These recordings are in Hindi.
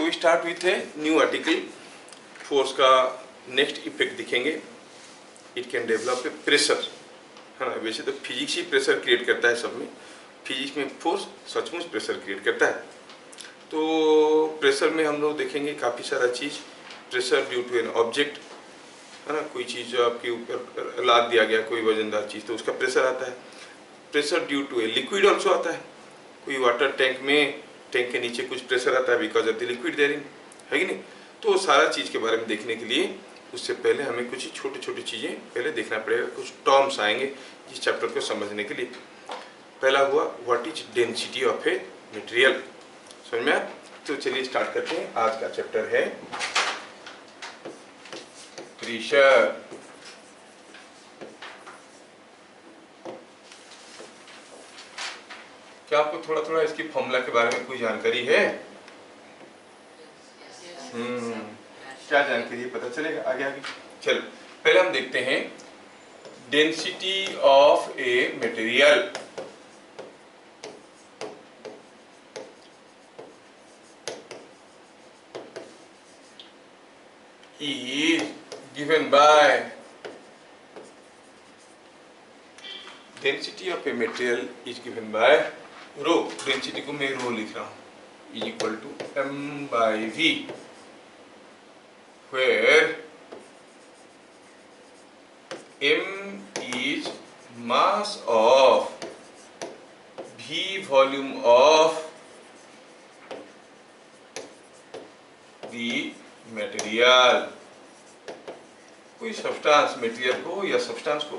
We start with a new article. Force का नेक्स्ट इफेक्ट दिखेंगे। It can develop a pressure, है ना। वैसे तो फिजिक्स ही प्रेशर क्रिएट करता है सब में, फिजिक्स में फोर्स सचमुच प्रेशर क्रिएट करता है। तो प्रेशर में हम लोग देखेंगे काफ़ी सारा चीज़। Pressure due to an object, है ना, कोई चीज़ आपके ऊपर लाद दिया गया, कोई वजनदार चीज़, तो उसका प्रेशर आता है। Pressure due to a liquid also आता है। कोई वाटर टैंक में, टैंक के नीचे कुछ प्रेशर आता है because of the liquid there in, है कि नहीं। तो सारा चीज़ के बारे में देखने के लिए उससे पहले हमें कुछ छोटी छोटी चीज़ें पहले देखना पड़ेगा। कुछ टर्म्स आएंगे इस चैप्टर को समझने के लिए। पहला हुआ what is density of a material, समझ में आया। तो चलिए स्टार्ट करते हैं। आज का चैप्टर है प्रेशर। क्या आपको थोड़ा थोड़ा इसकी फॉर्मूला के बारे में कोई जानकारी है? क्या जानकारी है पता चलेगा आगे आगे। चलो पहले हम देखते हैं density of a material. is given by density of a material is given by rho। Density को मैं रो लिख रहा हूं, is equal to m by v, where m is mass of, v volume of the material. कोई सब्सटेंस मटेरियल को या सब्सटेंस को,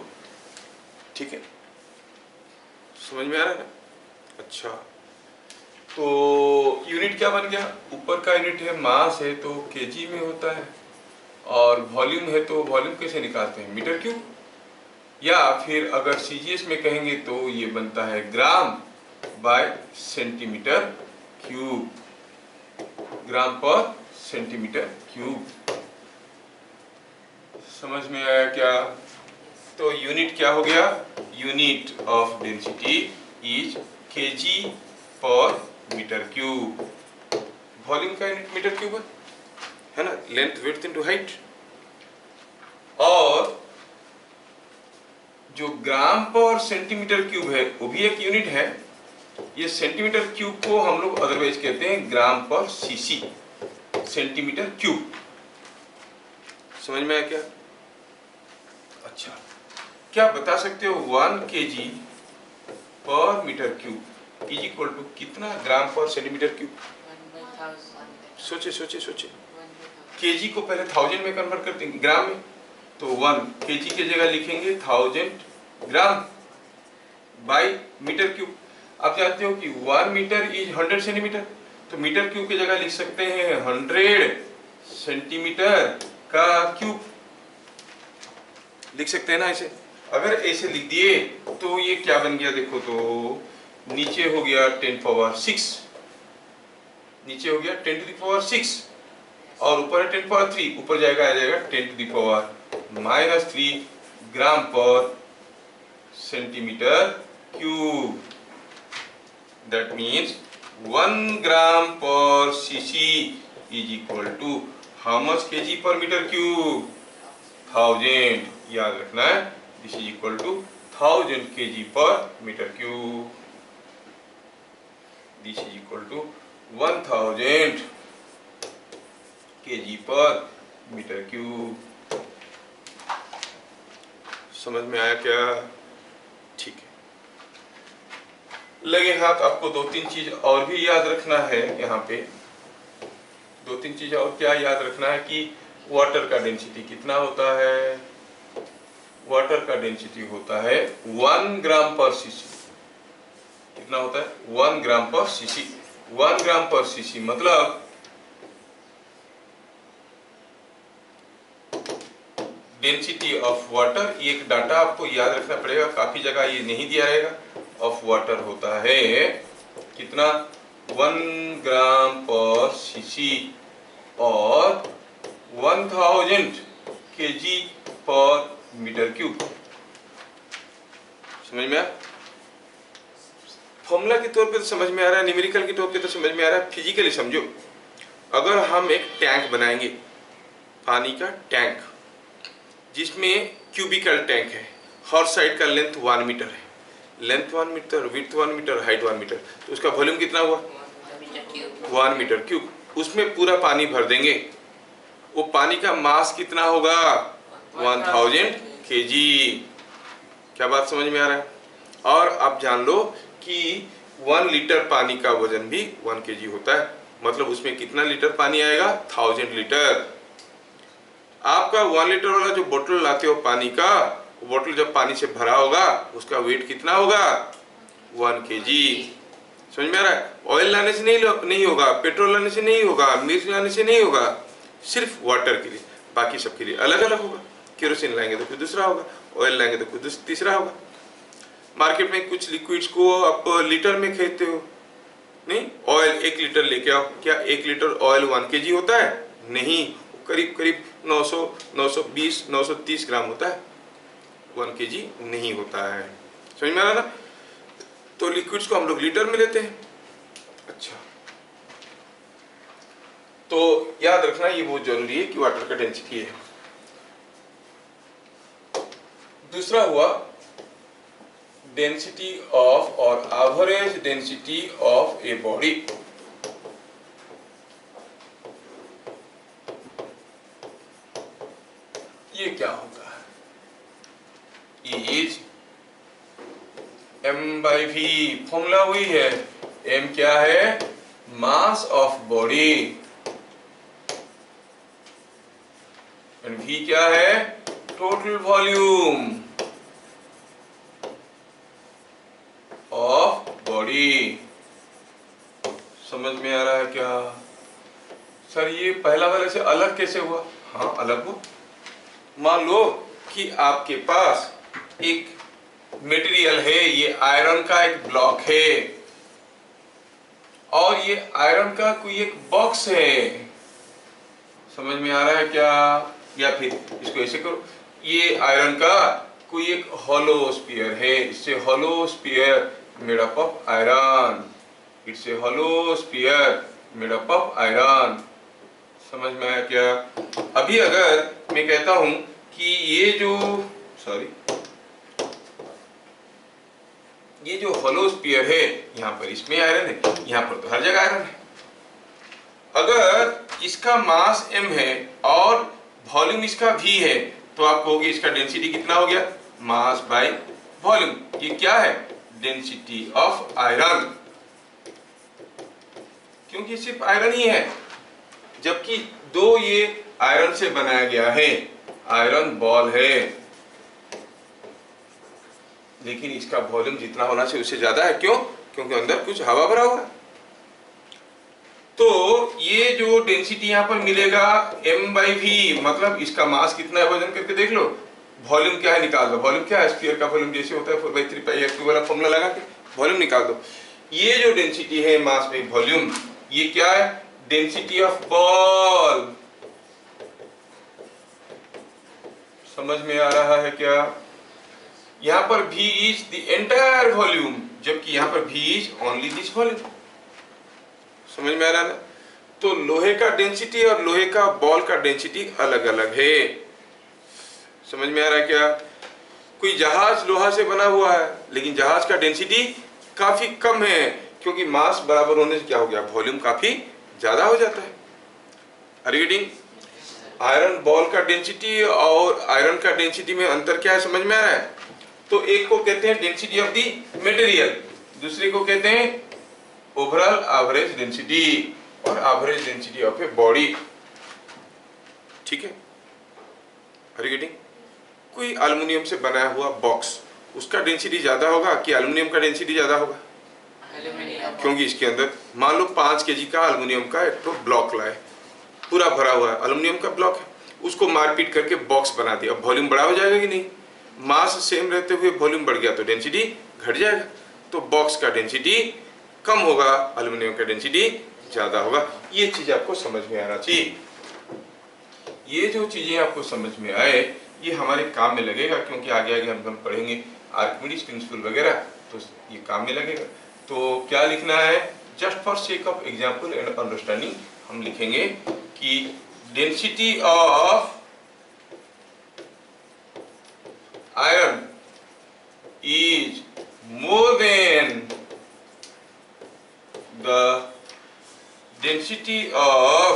ठीक है, समझ में आ रहा है ना। अच्छा, तो यूनिट क्या बन गया? ऊपर का यूनिट है मास है तो केजी में होता है, और वॉल्यूम है तो वॉल्यूम कैसे निकालते हैं? Metre cube. या फिर अगर सीजीएस में कहेंगे तो ये बनता है ग्राम बाय सेंटीमीटर क्यूब, ग्राम पर सेंटीमीटर क्यूब। समझ में आया क्या? तो यूनिट क्या हो गया? Unit of density is KG per metre cube. Volume का यूनिट मीटर क्यूब है ना, लेंथ विड्थ इनटू हाइट। और जो ग्राम पर सेंटीमीटर क्यूब है वो भी एक यूनिट है। ये सेंटीमीटर क्यूब को हम लोग अदरवाइज कहते हैं ग्राम पर सीसी, सेंटीमीटर क्यूब। समझ में आया क्या? अच्छा, क्या बता सकते हो 1 kg पर metre cube is equal to कितना ग्राम पर सेंटीमीटर क्यूब? सोचे सोचे सोचे। केजी को पहले 1000 में कन्वर्ट करते हैं ग्राम में, तो 1 kg की जगह लिखेंगे 1000 ग्राम बाय मीटर क्यूब। आप जानते हो कि 1 मीटर इज 100 सेंटीमीटर, तो मीटर क्यूब की जगह लिख सकते हैं 100 सेंटीमीटर का क्यूब, लिख सकते हैं ना ऐसे। अगर ऐसे लिख दिए तो ये क्या बन गया देखो, तो नीचे हो गया 10 पावर 6, नीचे हो गया 10 टू द पावर 6 और ऊपर है 10 पावर 3, ऊपर जाएगा आ जाएगा 10 टू द पावर -3 ग्राम पर centimetre cube. That means 1 gram per cc is equal to how much kg per metre cube? 1000। याद रखना है, this is equal to 1000 kg per metre cube. This is equal to 1000 kg per metre cube. समझ में आया क्या? ठीक है, लगे हाथ। आपको 2-3 चीज और भी याद रखना है यहाँ पे। 2-3 चीज और क्या याद रखना है कि वाटर का डेंसिटी कितना होता है? वाटर का डेंसिटी होता है 1 ग्राम पर सीसी। कितना होता है? 1 gram per CC. 1 gram per CC मतलब डेंसिटी ऑफ वाटर। ये एक डाटा आपको याद रखना पड़ेगा, काफी जगह ये नहीं दिया रहेगा। ऑफ वाटर होता है कितना? 1 ग्राम पर सीसी और 1000 केजी पर मीटर क्यूब। समझ में आया? फॉर्मूला के तौर पे तो समझ में आ रहा है, न्यूमेरिकल के तौर पे तो समझ में आ रहा है, फिजिकली समझो। अगर हम एक टैंक बनाएंगे, पानी का टैंक, जिसमें क्यूबिकल टैंक है, हर साइड का लेंथ 1 मीटर है, length 1 metre, width 1 metre, height 1 metre, तो उसका वॉल्यूम कितना हुआ? 1 मीटर क्यूब। उसमें पूरा पानी भर देंगे, वो पानी का मास कितना होगा? 1000 केजी। क्या बात समझ में आ रहा है? और आप जान लो कि 1 लीटर पानी का वजन भी 1 केजी होता है, मतलब उसमें कितना लीटर पानी आएगा? 1000 लीटर। आपका 1 लीटर वाला जो बोतल लाते हो पानी का, वो बोतल जब पानी से भरा होगा, उसका वेट कितना होगा? 1 केजी। समझ में आ रहा है? ऑयल लाने से नहीं होगा, पेट्रोल लाने से नहीं होगा, मिर्च लाने से नहीं होगा, सिर्फ वाटर के लिए, बाकी सबके लिए अलग अलग होगा। केरोसिन लाएंगे तो कुछ दूसरा होगा, ऑयल लाएंगे तो कुछ तीसरा होगा। मार्केट में कुछ लिक्विड्स को आप लीटर में खरीदते हो, नहीं, ऑयल 1 लीटर लेके आओ, क्या 1 लीटर ऑयल 1 केजी होता है? नहीं, करीब करीब 900, 920, 930 ग्राम होता है, 1 केजी नहीं होता है। समझ में आ रहा ना? तो लिक्विड्स को हम लोग लीटर में लेते हैं। अच्छा, तो याद रखना ये बहुत जरूरी है कि वाटर का डेंसिटी है। दूसरा हुआ डेंसिटी ऑफ और average density of a body. ये क्या होता है? इज m/v, फॉर्मूला वही है। m क्या है? Mass of body, and v क्या है? Total volume of body. समझ में आ रहा है क्या? सर ये पहला वाले से अलग कैसे हुआ? हाँ अलग हुआ। मान लो कि आपके पास एक मटेरियल है, ये आयरन का एक ब्लॉक है, और ये आयरन का कोई एक बॉक्स है। समझ में आ रहा है क्या? या फिर इसको ऐसे करो, ये आयरन का कोई एक हॉलो स्फीयर है, इससे hollow sphere made up of iron, it's a hollow sphere made up of iron. समझ में आया क्या? अभी अगर मैं कहता हूं कि ये जो हॉलो स्फीयर है, यहाँ पर इसमें आयरन है, यहाँ पर तो हर जगह आयरन है। अगर इसका मास m है और वॉल्यूम इसका v है, तो आप कहोगे इसका डेंसिटी कितना हो गया? मास बाय वॉल्यूम। ये क्या है? डेंसिटी ऑफ आयरन, क्योंकि सिर्फ आयरन ही है, जबकि दो ये आयरन से बनाया गया है, आयरन बॉल है, लेकिन इसका वॉल्यूम जितना होना चाहिए उससे ज्यादा है। क्यों? क्योंकि अंदर कुछ हवा भरा हुआ है। तो ये जो डेंसिटी यहाँ पर मिलेगा m/v, मतलब इसका मास कितना है वजन करके देख लो, वॉल्यूम क्या है निकाल दो। वॉल्यूम क्या है? स्फीयर का वॉल्यूम जैसे होता है 4/3π वाला फॉर्मूला लगा के वॉल्यूम निकाल दो। ये जो डेंसिटी है मास बाय वॉल्यूम, ये क्या है? Density of ball. समझ में आ रहा है क्या? यहाँ पर v is the entire volume, जबकि यहाँ पर v is only this volume. समझ में आ रहा है ना? तो लोहे का डेंसिटी और लोहे का बॉल का डेंसिटी अलग अलग है। समझ में आ रहा है क्या? कोई जहाज लोहा से बना हुआ है, लेकिन जहाज का डेंसिटी काफी कम है, क्योंकि मास बराबर होने से क्या हो गया? वॉल्यूम काफी ज्यादा हो जाता है। Are you getting? Iron ball का डेंसिटी और आयरन का डेंसिटी में अंतर क्या है? समझ में आ रहा है? तो एक को कहते हैं डेंसिटी ऑफ दी मटेरियल, दूसरे को कहते हैं ओवरऑल एवरेज डेंसिटी और average density of a body. ठीक है? Are you getting? कोई एल्युमिनियम से बनाया हुआ बॉक्स, उसका डेंसिटी ज्यादा होगा कि एल्युमिनियम का डेंसिटी ज्यादा होगा? क्योंकि इसके अंदर मान लो 5 केजी का एल्युमिनियम का एक तो ब्लॉक लाए, पूरा भरा हुआ है, एल्युमिनियम का ब्लॉक है, उसको मारपीट करके बॉक्स बना दिया। अब वॉल्यूम बड़ा हो जाएगा कि नहीं? मास सेम रहते हुए वॉल्यूम बढ़ गया तो डेंसिटी घट जाएगा। तो बॉक्स का डेंसिटी कम होगा, एल्युमिनियम का डेंसिटी ज्यादा होगा। ये चीज आपको समझ में आना चाहिए। ये जो चीजें आपको समझ में आए, ये हमारे काम में लगेगा, क्योंकि आगे आगे हम पढ़ेंगे आर्किमिडीज प्रिंसिपल वगैरह, तो ये काम में लगेगा। तो क्या लिखना है? Just for sake of example and understanding हम लिखेंगे कि density of iron is more than the density of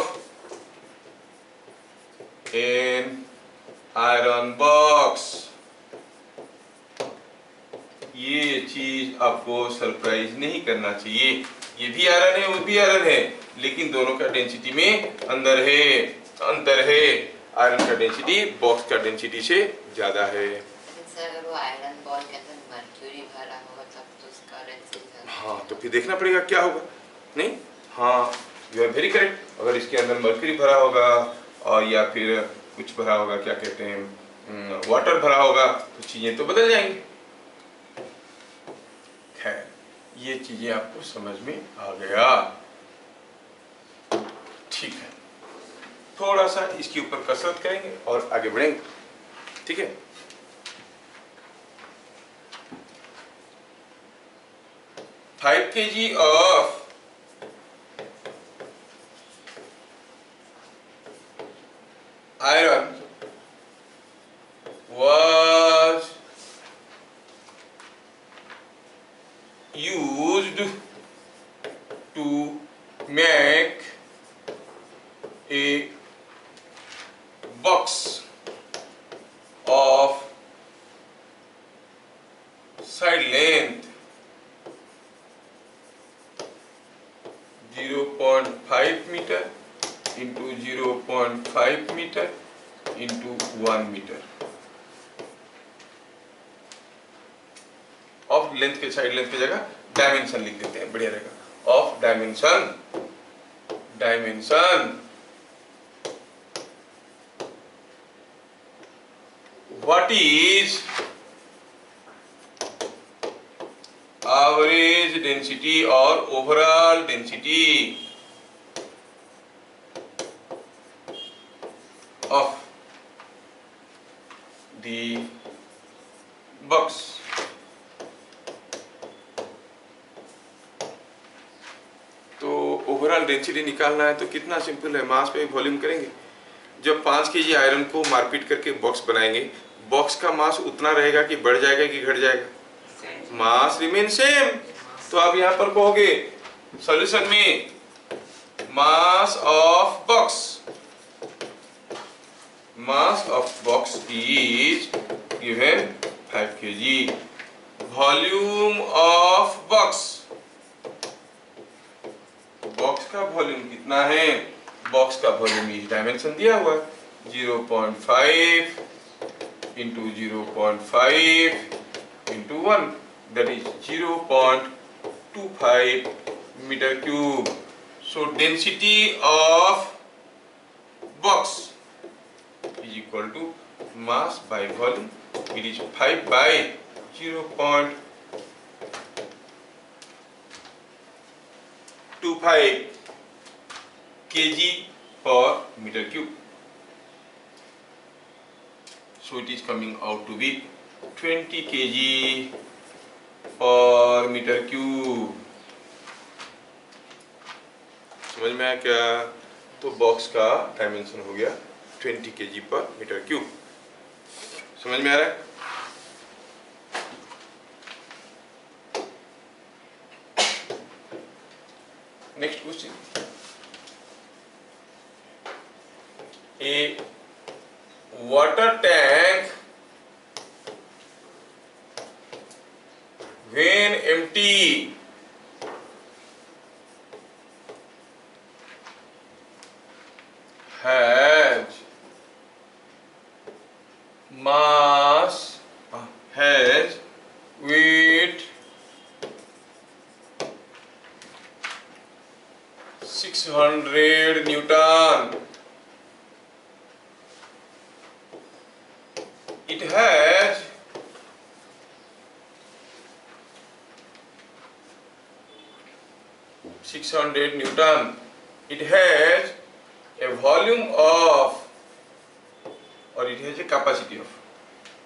an iron box। ये चीज आपको सरप्राइज नहीं करना चाहिए। ये भी आयरन है, वो भी आयरन है, लेकिन दोनों का डेंसिटी में अंतर है। आयरन का डेंसिटी बॉक्स का डेंसिटी से ज्यादा है। अगर वो आयरन बॉल के अंदर मर्क्यूरी भरा होगा तब तो उसका डेंसिटी, हाँ तो फिर देखना पड़ेगा क्या होगा। नहीं, हाँ यू आर वेरी करेक्ट। अगर इसके अंदर मर्क्यूरी भरा होगा और या फिर कुछ भरा होगा, क्या कहते हैं, वाटर भरा होगा, तो चीजें तो बदल जाएंगी। खैर, ये चीजें आपको समझ में आ गया, ठीक है। थोड़ा सा इसके ऊपर कसरत करेंगे और आगे बढ़ेंगे, ठीक है। 5 kg of iron was used to make a box of side length 0.5 meter into 0.5 meter into 1 meter। Of length के साइड लेंथ की जगह डायमेंशन लिख देते हैं, बढ़िया रहेगा। Of dimension what is average density or overall density of the box। तो ओवरऑल डेंसिटी निकालना है तो कितना सिंपल है, मास पे वॉल्यूम करेंगे। जब 5 केजी आयरन को मारपीट करके बॉक्स बनाएंगे, बॉक्स का मास उतना रहेगा कि बढ़ जाएगा कि घट जाएगा? मास रिमेन सेम। तो आप यहां पर कहोगे सॉल्यूशन में मास of box is given 5 kg। Volume of box का वॉल्यूम कितना है? बॉक्स का वॉल्यूम इस डायमेंशन दिया हुआ है 0.5 into 0.5 into 1, that is 0.25 meter cube। So density of box is equal to mass by volume। It is 5 by 0.25 kg per meter cube। So it is coming out to be 20 kg per meter cube। समझ में आया क्या? तो बॉक्स का डायमेंशन हो गया 20 kg पर मीटर क्यूब। समझ में आ रहा है? Next question, A water tank when empty has weight 600 Newton। It has Newton। It has a volume of, or it has a capacity of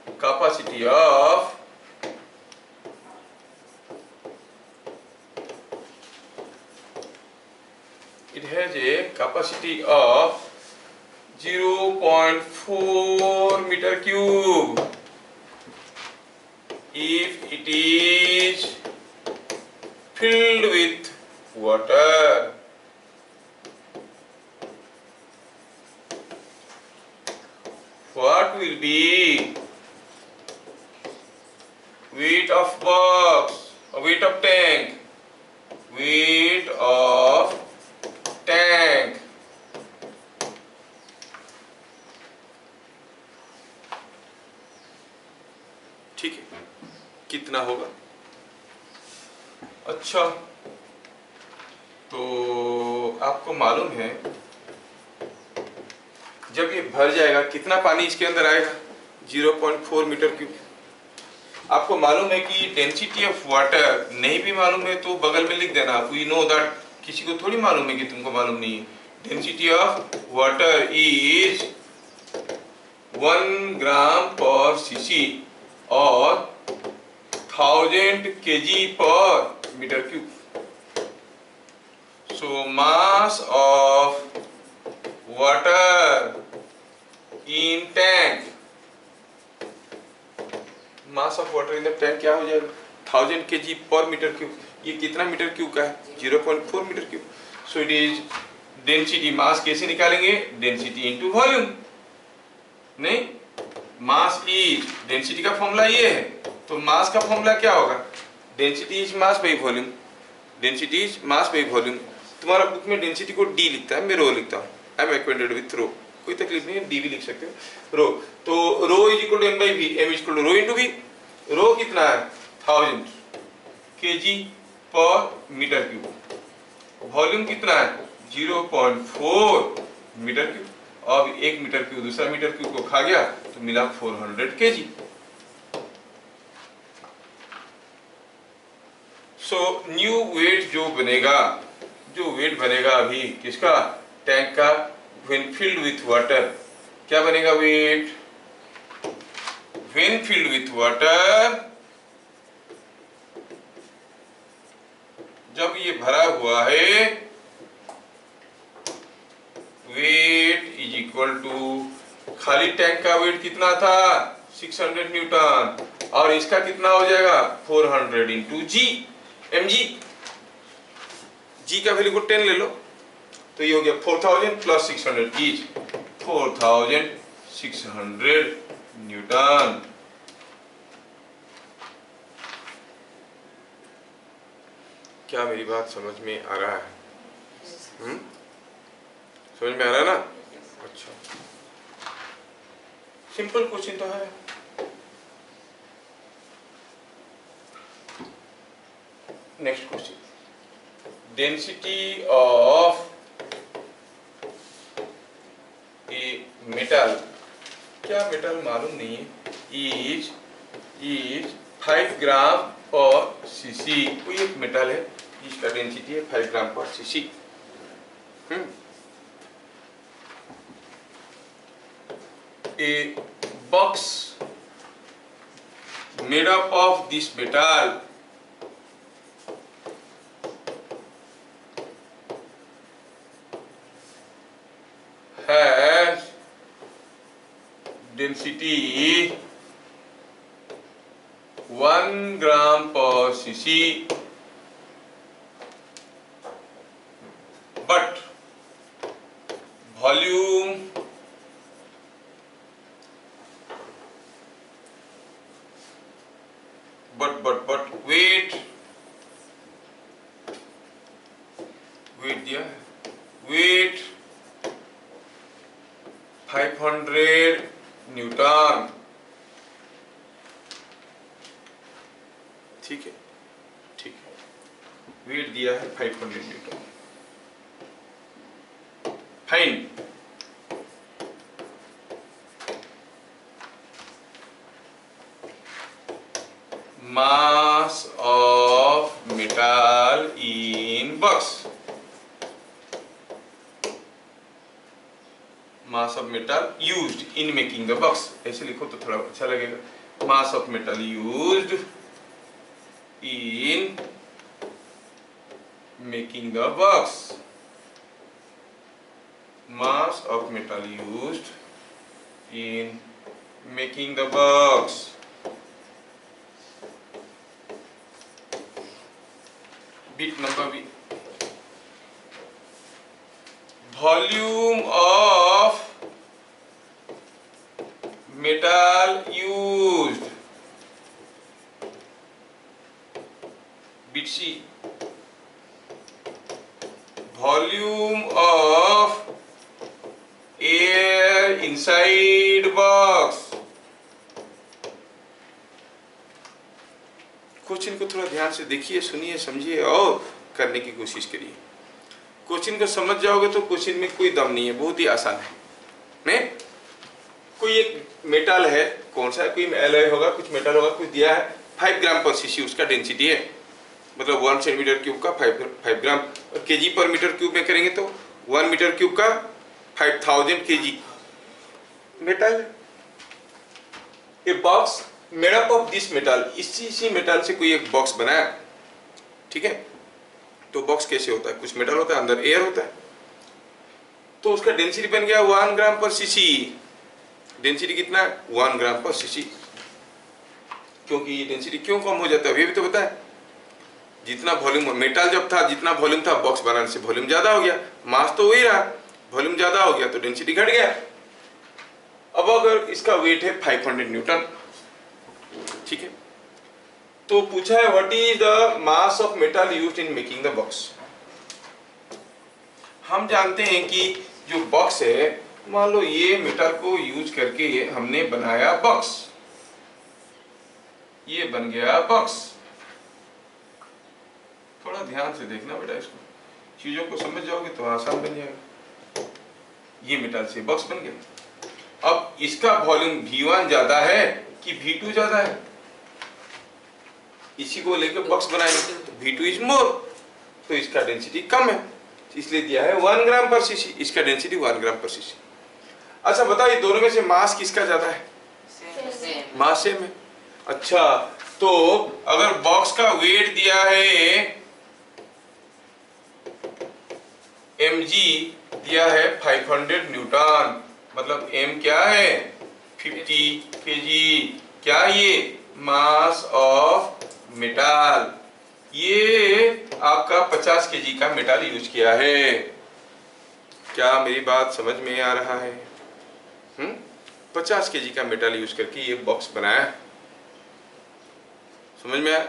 5 it has a capacity of 0.4 meter cube. If it is filled with water, what will be weight of box, weight of tank, weight of tank? ठीक है, कितना होगा? अच्छा, तो आपको मालूम है जब ये भर जाएगा कितना पानी इसके अंदर आएगा? 0.4 मीटर क्यूब। आपको मालूम है कि डेंसिटी ऑफ वाटर नहीं भी मालूम है तो बगल में लिख देना, वी नो दैट। किसी को थोड़ी मालूम है कि तुमको मालूम नहीं है। Density of water is 1 gram per CC और 1000 kg per meter cube. So mass of water in tank, mass of water in the tank क्या हो जाएगा? 1000 kg per meter cube. ये कितना मीटर क्यूब का है? 0.4 metre cube. So it is density. Mass कैसे निकालेंगे? Density into volume. नहीं, मास इज, डेंसिटी का फॉर्मूला ये है, तो मास का फॉर्मूला क्या होगा? Density is mass by volume. Density is mass by volume. तुम्हारा बुक में डेंसिटी को डी लिखता है, मैं रो लिखता हूँ। I am acquainted with rho, कोई तकलीफ नहीं है, डी भी लिख सकते हो। रो, तो rho is equal to m by v, m is equal to rho into v. Rho कितना है? 1000 kg पर मीटर क्यूब। वॉल्यूम कितना है? 0.4 मीटर क्यूब। अब 1 मीटर क्यूब दूसरा मीटर क्यूब को खा गया तो मिला 400 kg। सो न्यू वेट जो बनेगा अभी किसका? टैंक का, व्हेन फिल्ड विथ वाटर। क्या बनेगा weight? When filled with water, जब ये भरा हुआ है, वेट इज इक्वल टू, खाली टैंक का वेट कितना था? 600 न्यूटन, और इसका कितना हो जाएगा? 400 इंटू जी, एम जी। जी का वैल्यू को 10 ले लो तो ये हो गया 4000 प्लस 600 इज 4600 न्यूटन। क्या मेरी बात समझ में आ रहा है? समझ में आ रहा है ना? अच्छा, सिंपल क्वेश्चन तो है। Next question, density of a metal, क्या मेटल मालूम नहीं है, इज 5 ग्राम पर सीसी। कोई एक मेटल है जिसका डेंसिटी है 5 ग्राम per CC. A box made up of this metal has density 1 gram per cc, but volume but weight दिया है, weight 500 न्यूटन। ठीक है, ठीक है, वेट दिया है 500 Newton. Fine, mass of metal in box, mass of metal used in making the box, ऐसे लिखो तो थोड़ा अच्छा लगेगा। mass of metal used in making the box mass of metal used in making the box. Bit number B. Volume of metal used. Bit C. Volume of air inside box. Question को थोड़ा ध्यान से देखिए, सुनिए, समझिए और करने की कोशिश करिए। क्वेश्चन को समझ जाओगे तो क्वेश्चन में कोई दम नहीं है, बहुत ही आसान है। नहीं, कोई एक मेटल है, कौन सा है, कोई एलॉय होगा, कुछ मेटल होगा, कुछ दिया है, 5 ग्राम पर सीसी उसका डेंसिटी है, मतलब 1 सेंटीमीटर क्यूब का 5 ग्राम, और केजी पर मीटर क्यूब में करेंगे तो 1 मीटर क्यूब का 5000 KG metal. A box made up of this metal, इसी मेटल से कोई एक बॉक्स बनाया, ठीक है। तो बॉक्स कैसे होता है, कुछ मेटल होता है, अंदर एयर होता है, तो उसका डेंसिटी बन गया 1 ग्राम पर सीसी। डेंसिटी कितना है, 1 ग्राम पर सीसी। क्योंकि ये डेंसिटी क्यों कम हो जाता है अभी भी तो बताया, जितना वॉल्यूम मेटल जब था, जितना वॉल्यूम था, बॉक्स बनाने से वॉल्यूम ज्यादा हो गया, मास तो वही रहा, वॉल्यूम ज्यादा हो गया तो डेंसिटी घट गया। अब अगर इसका वेट है 500 न्यूटन, ठीक है, तो पूछा है what is the mass of metal used in making the box. हम जानते हैं कि जो बॉक्स है, मान लो ये मेटल को यूज करके हमने बनाया बॉक्स, ये बन गया बॉक्स। थोड़ा ध्यान से देखना बेटा, इसको चीजों को समझ जाओगे तो आसान बन जाएगा। ये मेटल से बॉक्स बन गया। अब इसका वॉल्यूम V1 ज्यादा है कि V2 ज्यादा है, इसी को लेकर बॉक्स बनाएंगे तो V2 इज मोर, तो इसका डेंसिटी कम है, इसलिए दिया है 1 ग्राम पर सीसी, इसका डेंसिटी 1 ग्राम पर सीसी। अच्छा बताओ, ये दोनों में से मास किसका ज्यादा है, मास सेम है। अच्छा, तो अगर बॉक्स का वेट दिया है mg, दिया है 500 न्यूटन, मतलब m क्या है 50 kg, क्या ये मास ऑफ मेटल, ये आपका 50 केजी का मेटल यूज किया है। क्या मेरी बात समझ में आ रहा है? 50 केजी का मेटल यूज करके ये बॉक्स बनाया, समझ में आया?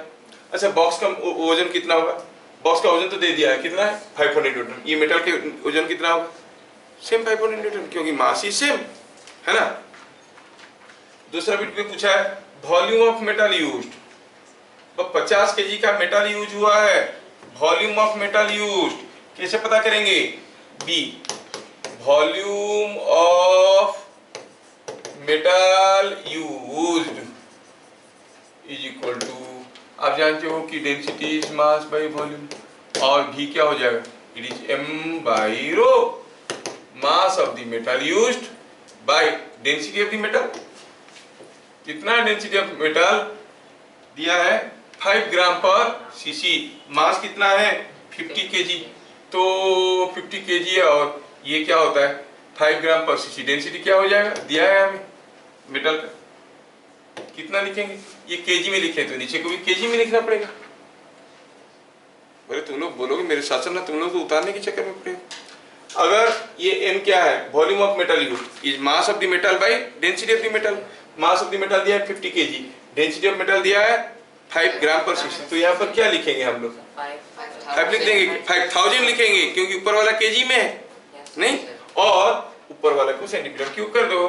अच्छा, बॉक्स का वजन कितना होगा, बॉक्स का वजन तो दे दिया है, कितना है 500 न्यूटन, ये मेटल के वजन कितना होगा, सेम 500 न्यूटन, क्योंकि मास ही सेम है ना। दूसरा बिट में पूछा है वॉल्यूम ऑफ मेटल यूज्ड, तो 50 केजी का मेटल यूज हुआ है, वॉल्यूम ऑफ मेटल यूज्ड कैसे पता करेंगे, B volume of metal used is equal to, आप जानते हो कि density is mass by volume, और भी क्या हो जाएगा, it is m by rho, mass of the metal used by density of the metal. कितना डेंसिटी ऑफ मेटल दिया है 5 ग्राम पर सीसी, मास कितना है 50 केजी, तो 50 केजी है और ये क्या होता है 5 ग्राम पर सीसी, डेंसिटी क्या हो जाएगा, दिया है हमें मेटल का, कितना लिखेंगे, ये केजी में लिखे तो नीचे को भी केजी में लिखना पड़ेगा। बोले तुम लोग बोलोगे मेरे साथ ना, तुम लोग तो उतारने के चक्कर में पड़ेगा। अगर ये m क्या है, volume of metal used is mass of the metal by density of the metal, mass of the metal दिया है 50 केजी, डेंसिटी ऑफ मेटल दिया है 5 ग्राम पर सीसी, तो यहाँ पर क्या लिखेंगे हम लोग, 5 लिख देंगे, 5000 लिखेंगे क्योंकि ऊपर वाला केजी में है नहीं, और ऊपर वाला को सेंटीमीटर क्यूब कर दो।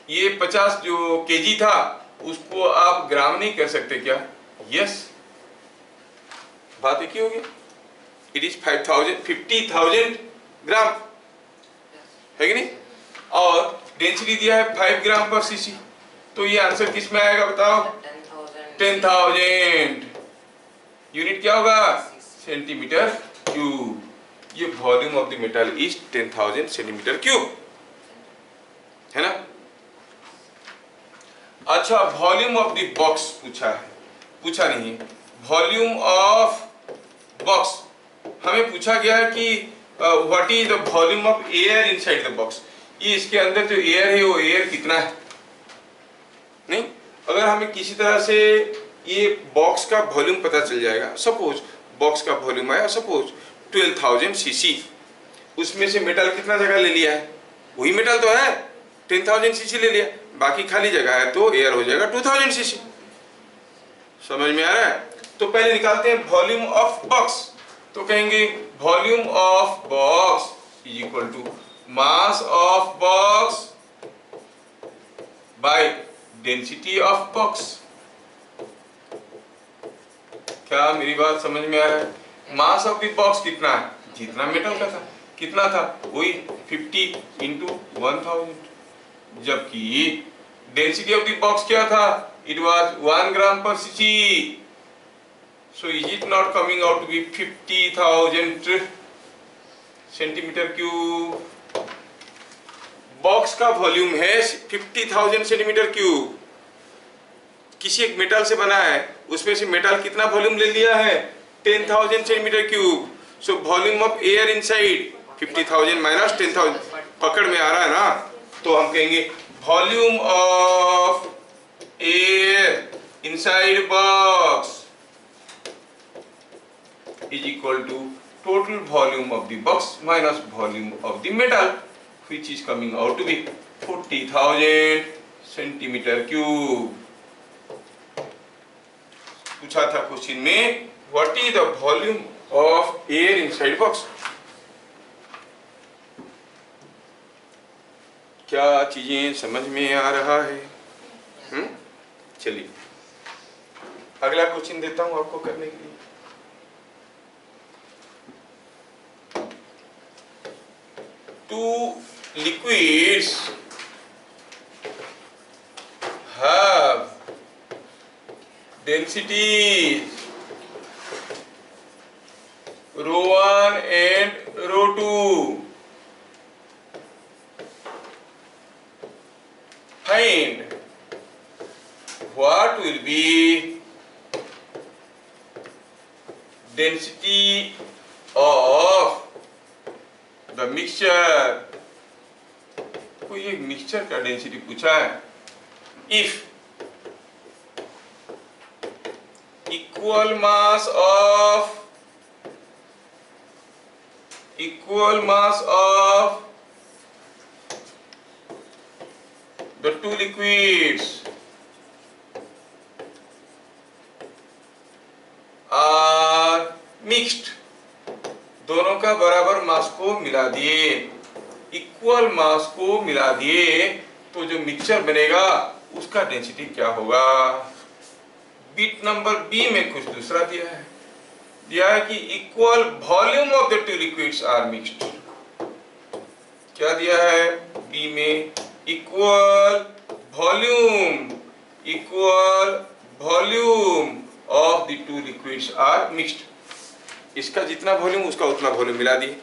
ये 50 जो केजी था उसको आप ग्राम नहीं कर सकते क्या, यस, बात एक ही होगी, इट इज 50,000 ग्राम है कि नहीं, और डेंसिटी दिया है 5 ग्राम पर सीसी, तो ये आंसर किस में आएगा बताओ, 10,000। यूनिट क्या होगा, सेंटीमीटर क्यूब। ये volume of the metal is 10,000 centimetre cube, है ना। अच्छा, वॉल्यूम ऑफ द बॉक्स पूछा है, पूछा नहीं है, वॉल्यूम ऑफ बॉक्स हमें पूछा गया है कि what is the volume of air inside the box, ये इसके अंदर जो एयर है वो एयर कितना है। नहीं, अगर हमें किसी तरह से ये बॉक्स का वॉल्यूम पता चल जाएगा, सपोज बॉक्स का वॉल्यूम आया सपोज 12,000 सीसी, उसमें से मेटल कितना जगह ले लिया है, वही मेटल तो है 10,000 सीसी ले लिया, बाकी खाली जगह है तो एयर हो जाएगा 2,000 सीसी। समझ में आ रहा है? तो पहले निकालते हैं वॉल्यूम ऑफ बॉक्स, तो कहेंगे volume of box is equal to mass of box by density of box. क्या मेरी बात समझ में आ रहा है? मास ऑफ द बॉक्स कितना है, जितना मेटल का था, कितना था, वही 50 इंटू 1000, जबकि डेंसिटी ऑफ द बॉक्स क्या था, it was 1 gram per CC. So is it not coming out to be 50,000 centimetre cube? Box का वॉल्यूम है 50,000 सेंटीमीटर क्यूब, किसी एक मेटल से बना है, उसमें से मेटल कितना वॉल्यूम ले लिया है 10,000 centimetre cube. So volume of air inside 50,000 minus 10,000, पकड़ में आ रहा है ना? तो हम कहेंगे volume of air inside box is equal to total volume of the box minus volume of the metal, which is coming out to be 40,000 centimeter cube। पूछा था क्वेश्चन में what is the volume of air inside box। क्या चीजें समझ में आ रहा है? चलिए अगला क्वेश्चन देता हूं आपको करने के लिए। Two liquids have densities ρ1 and ρ2. Find what will be density of the mixture। कोई एक मिक्सचर का डेंसिटी पूछा है। If equal mass of the two liquids are mixed, दोनों का बराबर मास को मिला दिए, इक्वल मास को मिला दिए, तो जो मिक्सचर बनेगा उसका डेंसिटी क्या होगा। बिट नंबर बी में कुछ दूसरा दिया है कि equal volume of the two liquids are mixed. क्या दिया है बी में, equal volume of the two liquids are mixed. इसका जितना वॉल्यूम उसका उतना वॉल्यूम मिला दिए,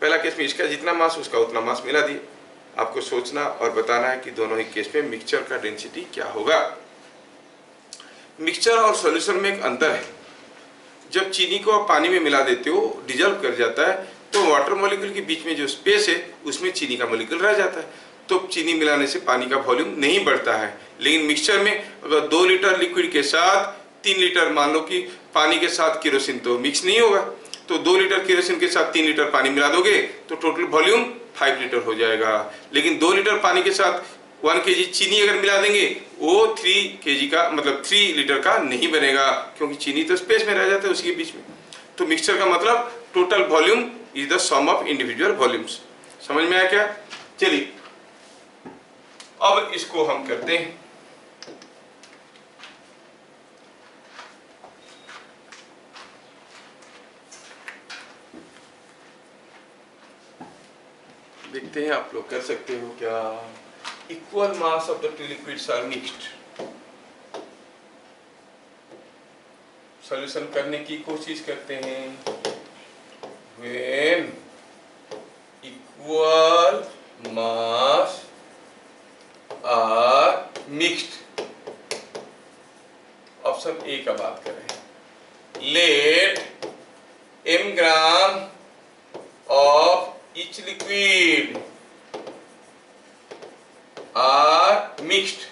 पहला केस में इसका जितना मास उसका उतना मास मिला दिए। आपको सोचना और बताना है कि दोनों ही केस में मिक्सचर का डेंसिटी क्या होगा। मिक्सचर और सॉल्यूशन में एक अंतर है। जब चीनी को आप पानी में मिला देते हो, डिजॉल्व कर जाता है, तो वाटर मॉलिक्यूल के बीच में जो स्पेस है उसमें चीनी का मॉलिक्यूल रह जाता है, तो चीनी मिलाने से पानी का वॉल्यूम नहीं बढ़ता है। लेकिन मिक्सचर में अगर 2 लीटर लिक्विड के साथ 3 लीटर, मान लो कि पानी के साथ केरोसिन तो मिक्स नहीं होगा, तो 2 लीटर केरोसिन के साथ 3 लीटर पानी मिला दोगे तो टोटल वॉल्यूम 5 लीटर हो जाएगा। लेकिन 2 लीटर पानी के साथ 1 kg चीनी अगर मिला देंगे, वो 3 kg का मतलब 3 लीटर का नहीं बनेगा, क्योंकि चीनी तो स्पेस में रह जाता है उसके बीच में। तो मिक्सचर का मतलब total volume is the sum of individual volumes. समझ में आया क्या? चलिए अब इसको हम करते हैं। देखते हैं आप लोग कर सकते हो क्या। Equal mass of the two liquids are mixed. Solution करने की कोशिश करते हैं। When equal mass are mixed, option A का बात करें। Let m gram of liquid are mixed,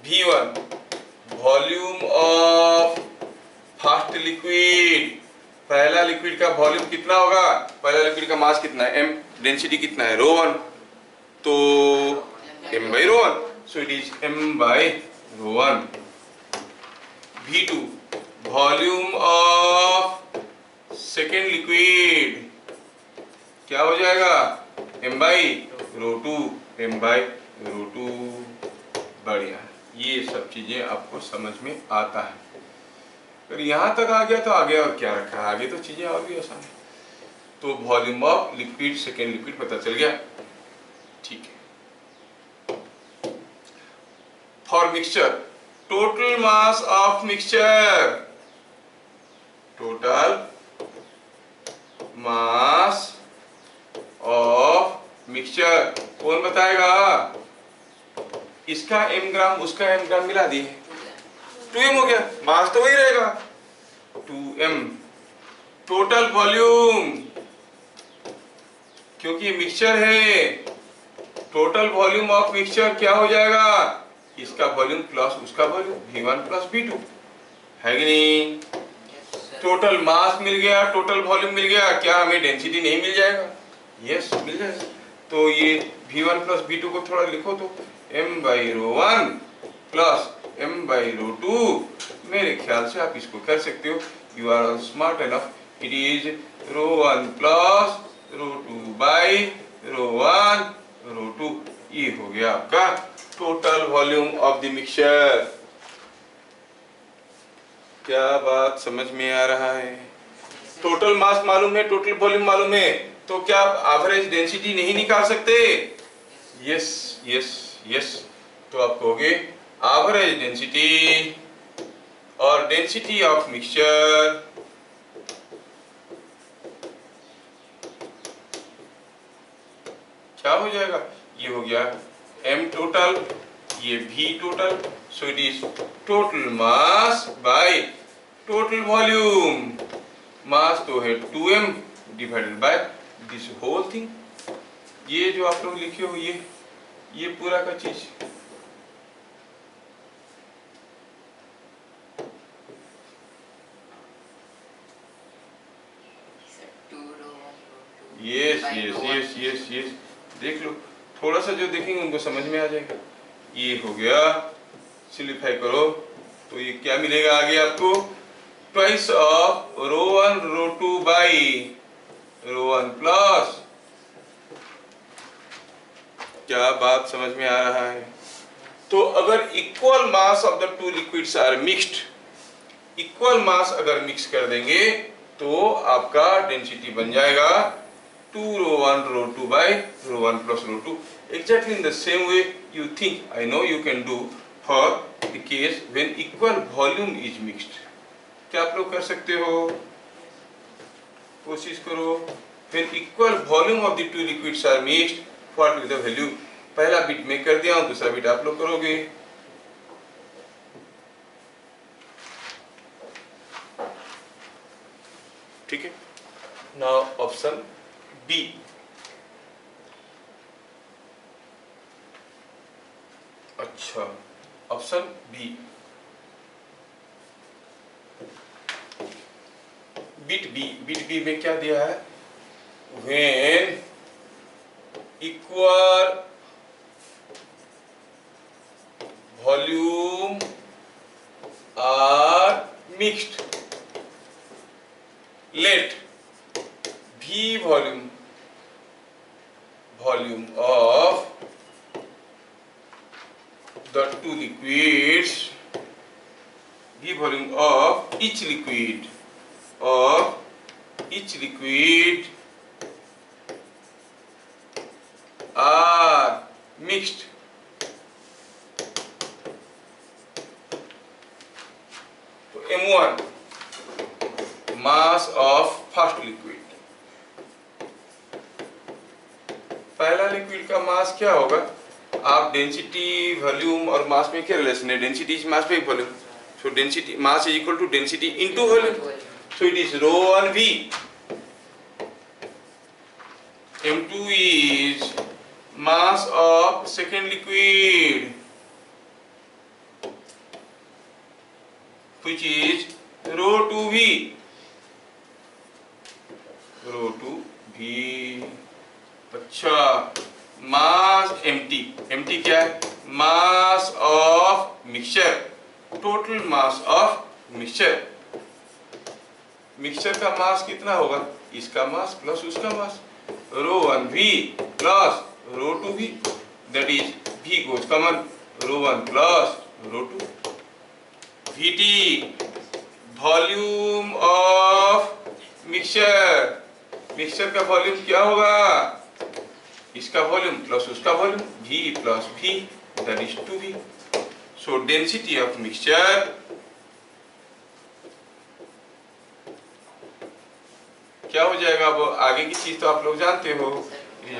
V1 volume of first liquid, पहला लिक्विड का वॉल्यूम कितना होगा, पहला लिक्विड का मास कितना है, m, डेंसिटी कितना है, ρ1, तो m by ρ1, so it is m by ρ1. V2 volume of second liquid क्या हो जाएगा, m by ρ2, m by ρ2. बढ़िया, ये सब चीजें आपको समझ में आता है. अगर यहाँ तक आ गया तो आगे और क्या रखा है, आगे तो चीजें और भी आसान है. तो volume of liquid second liquid पता चल गया. ठीक है. For mixture total mass of mixture, total mass of mixture कौन बताएगा, इसका m ग्राम उसका m ग्राम मिला दिए, 2m हो गया, मास तो वही रहेगा 2m. टोटल वॉल्यूम, क्योंकि ये मिक्सचर है, टोटल वॉल्यूम ऑफ मिक्सचर क्या हो जाएगा, इसका वॉल्यूम प्लस उसका वॉल्यूम, V1 प्लस V2 है कि नहीं. टोटल मास मिल गया, टोटल वॉल्यूम मिल गया, क्या हमें डेंसिटी नहीं मिल जाएगा, यस मिल जाएगा. तो ये V1 प्लस V2 को थोड़ा लिखो तो m by ρ1 plus m by ρ2. मेरे ख्याल से आप इसको कर सकते हो, you are smart enough. It is ρ1 plus ρ2 by ρ1 ρ2. ये हो गया आपका total volume of the mixture. क्या बात समझ में आ रहा है. टोटल मास मालूम है, टोटल वॉल्यूम मालूम है, तो क्या आप एवरेज डेंसिटी नहीं निकाल सकते, यस यस यस. तो आप कहोगे एवरेज डेंसिटी और डेंसिटी ऑफ मिक्सचर क्या हो जाएगा, ये हो गया m टोटल, ये v total, so it is total mass by total volume. Mass तो है 2m divided by this whole thing. ये जो आप लोग लिखे हो ये पूरा का चीज, yes yes yes yes yes. देख लो, थोड़ा सा जो देखेंगे उनको समझ में आ जाएगा. ये हो गया, सिंप्लीफाई करो तो ये क्या मिलेगा आगे आपको, ट्वाइस ऑफ ρ1 ρ2 बाई ρ1 प्लस. क्या बात समझ में आ रहा है. तो अगर equal mass of the two liquids are mixed, equal mass अगर मिक्स कर देंगे तो आपका डेंसिटी बन जाएगा 2 ρ1 ρ2 by ρ1 plus ρ2. Exactly in the same way you think, I know you can do for the case when equal volume is mixed. क्या आप लोग कर सकते हो, कोशिश करो. When equal volume of the two liquids are mixed, what will the value. पहला बिट मैं कर दिया हूं, दूसरा बिट आप लोग करोगे. ठीक है. Now option B. अच्छा, ऑप्शन बी, बिट बी में क्या दिया है, when equal volume are mixed, let V volume of the two liquids, V volume of each liquid are mixed. तो M1 mass of first liquid, पहला लिक्विड का मास क्या होगा, आप डेंसिटी वॉल्यूम और मास में क्या रिलेशन है, density is mass by volume. So density mass is equal to density into volume. So it is ρ1v M2 is mass of second liquid, which is rho 2v. rho 2v. अच्छा, मास mt क्या है? Mass of mixture, total mass of mixture. Mixture का मास कितना होगा? इसका मास प्लस उसका mass, rho 1v plus rho 2v, that is v goes common, rho 1 plus rho 2। vt volume of mixture, mixture का वॉल्यूम क्या होगा? इसका वॉल्यूम प्लस उसका volume, v plus v, that is 2v। So density of mixture क्या हो जाएगा? अब आगे की चीज तो आप लोग जानते हो,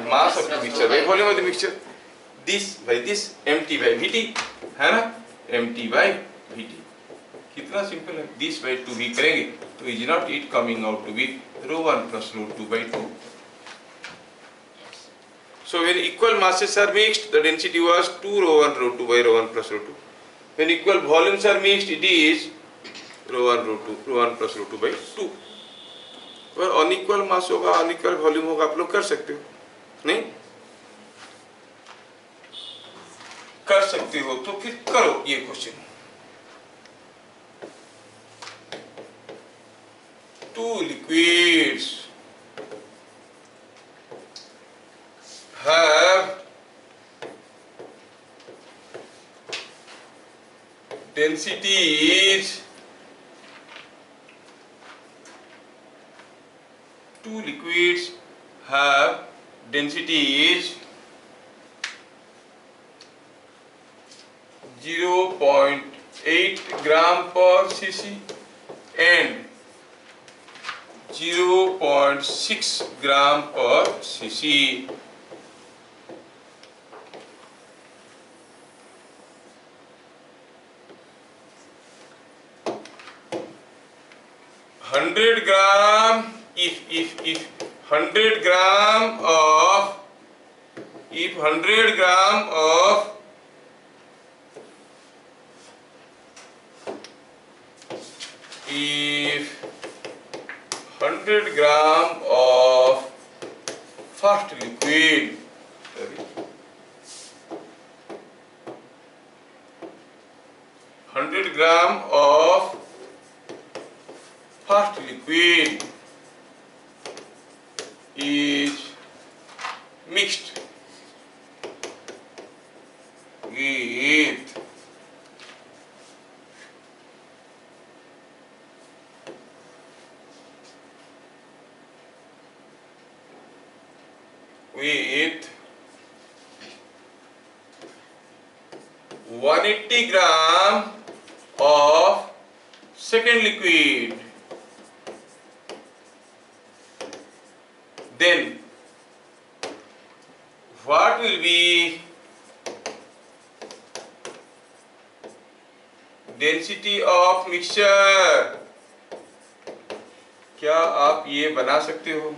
mass of the mixture by volume of the mixture, this by this, mt by vt, है ना, mt बाय vt। कितना सिंपल है, दिस बाय 2v करेंगे तो is not it coming out to be rho 1 plus rho 2 by 2। So when equal masses are mixed, the density was 2 rho 1 rho 2 by rho 1 plus rho 2. When equal volumes are mixed, it is rho 1 rho 2, rho 1 plus rho 2 by 2. और अनइक्वल मास होगा, अनइक्वल वॉल्यूम होगा, आप लोग कर सकते हो, नहीं कर सकते हो तो फिर करो ये question. Two liquids have densities, two liquids have densities 0.8 gram per cc and 0.6 gram per cc. 100 gram, if 100 gram of, if 100 gram of if 100 gram of first liquid, sorry, 100 gram of first liquid is mixed with with 180 gram of second liquid, then what will be density of mixture? क्या आप ये बना सकते हो?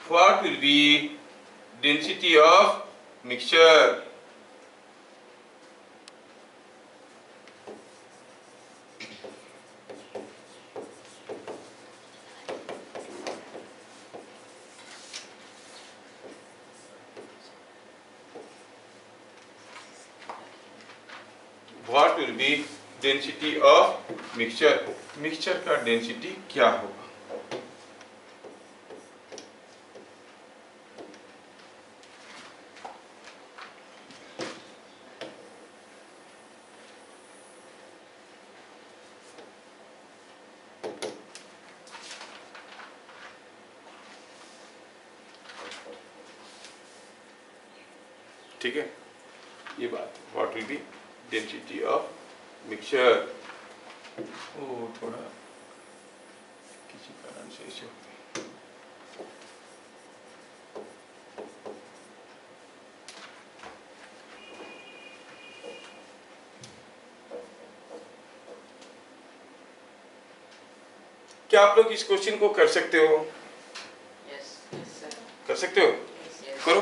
What will be density of mixture? What will be density of mixture? Mixture का density क्या होगा? ठीक है, ये बात, what will be density of mixture? ओ थोड़ा किसी कारण से ऐसे होता है। क्या आप लोग इस क्वेश्चन को कर सकते हो? Yes, yes, sir. कर सकते हो? करो।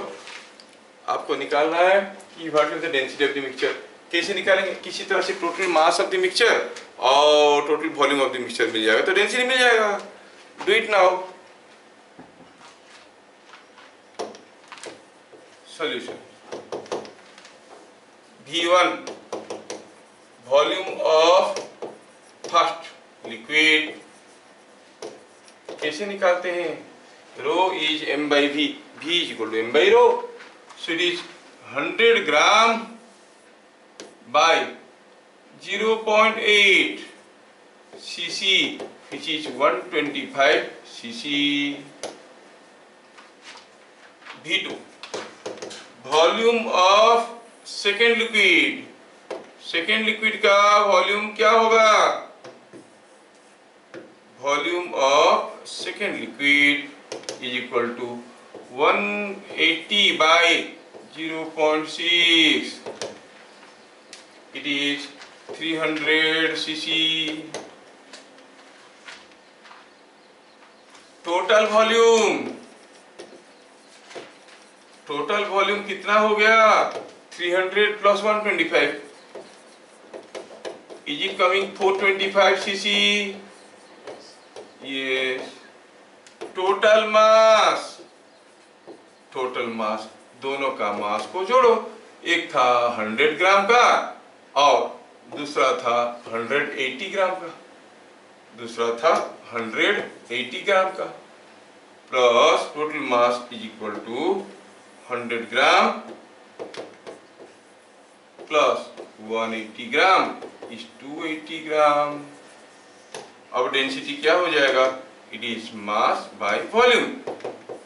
आपको निकालना है कि what is the density of the mixture. कैसे निकालेंगे? किसी तरह से total mass of the mixture और total volume of the mixture मिल जाएगा तो डेंसिटी मिल जाएगा। Do it now. Solution V1 volume of first liquid कैसे निकालते हैं? Rho is m by v, v is equal to m by rho, so it is 100 gram by 0.8 cc which is 125 cc. V2 volume of second liquid, second liquid का वॉल्यूम क्या होगा? Volume of second liquid is equal to 180 by 0.6, it is 300 cc. Total volume, total volume कितना हो गया? 300 plus 125, is it coming 425 cc? Yes. Total mass, total mass दोनों का मास को जोड़ो, एक था 100 ग्राम का और दूसरा था 180 ग्राम का, दूसरा था 180 ग्राम का, plus total mass is equal to 100 gram plus 180 gram is 280 gram. अब डेंसिटी क्या हो जाएगा? It is mass by volume.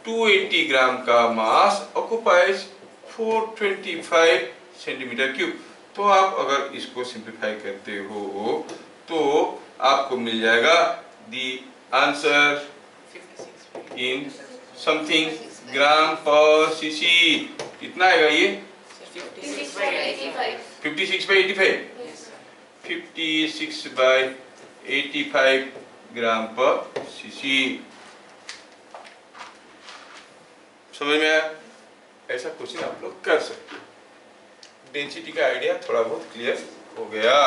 280 gram का मास ऑक्युपाइज 425 सेंटीमीटर क्यूब। तो आप अगर इसको सिंप्लीफाई करते हो तो आपको मिल जाएगा the answer in something gram per CC. कितना आएगा ये? 56 by 85, 56 by 85 gram per CC. समझ में आया? ऐसा क्वेश्चन आप लोग कर सकते हो। डेंसिटी का आइडिया थोड़ा बहुत क्लियर हो गया।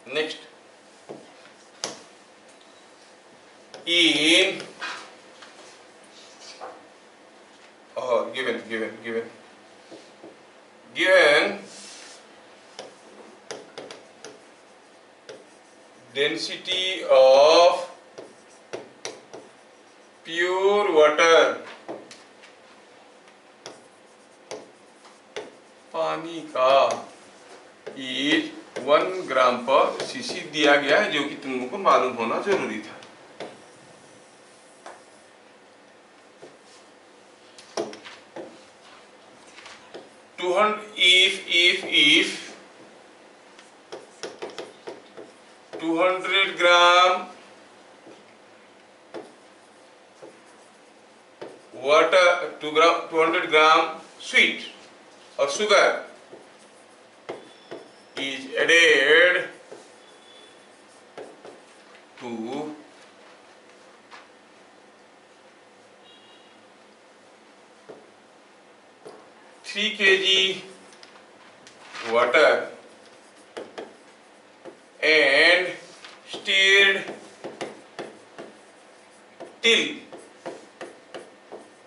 Next, in given density of pure water, पानी का इज 1 ग्राम पर सीसी दिया गया है, जो कि तुमको मालूम होना जरूरी था। if 200 gram water, 200 gram sweet or sugar is added to 3 kg water and stirred till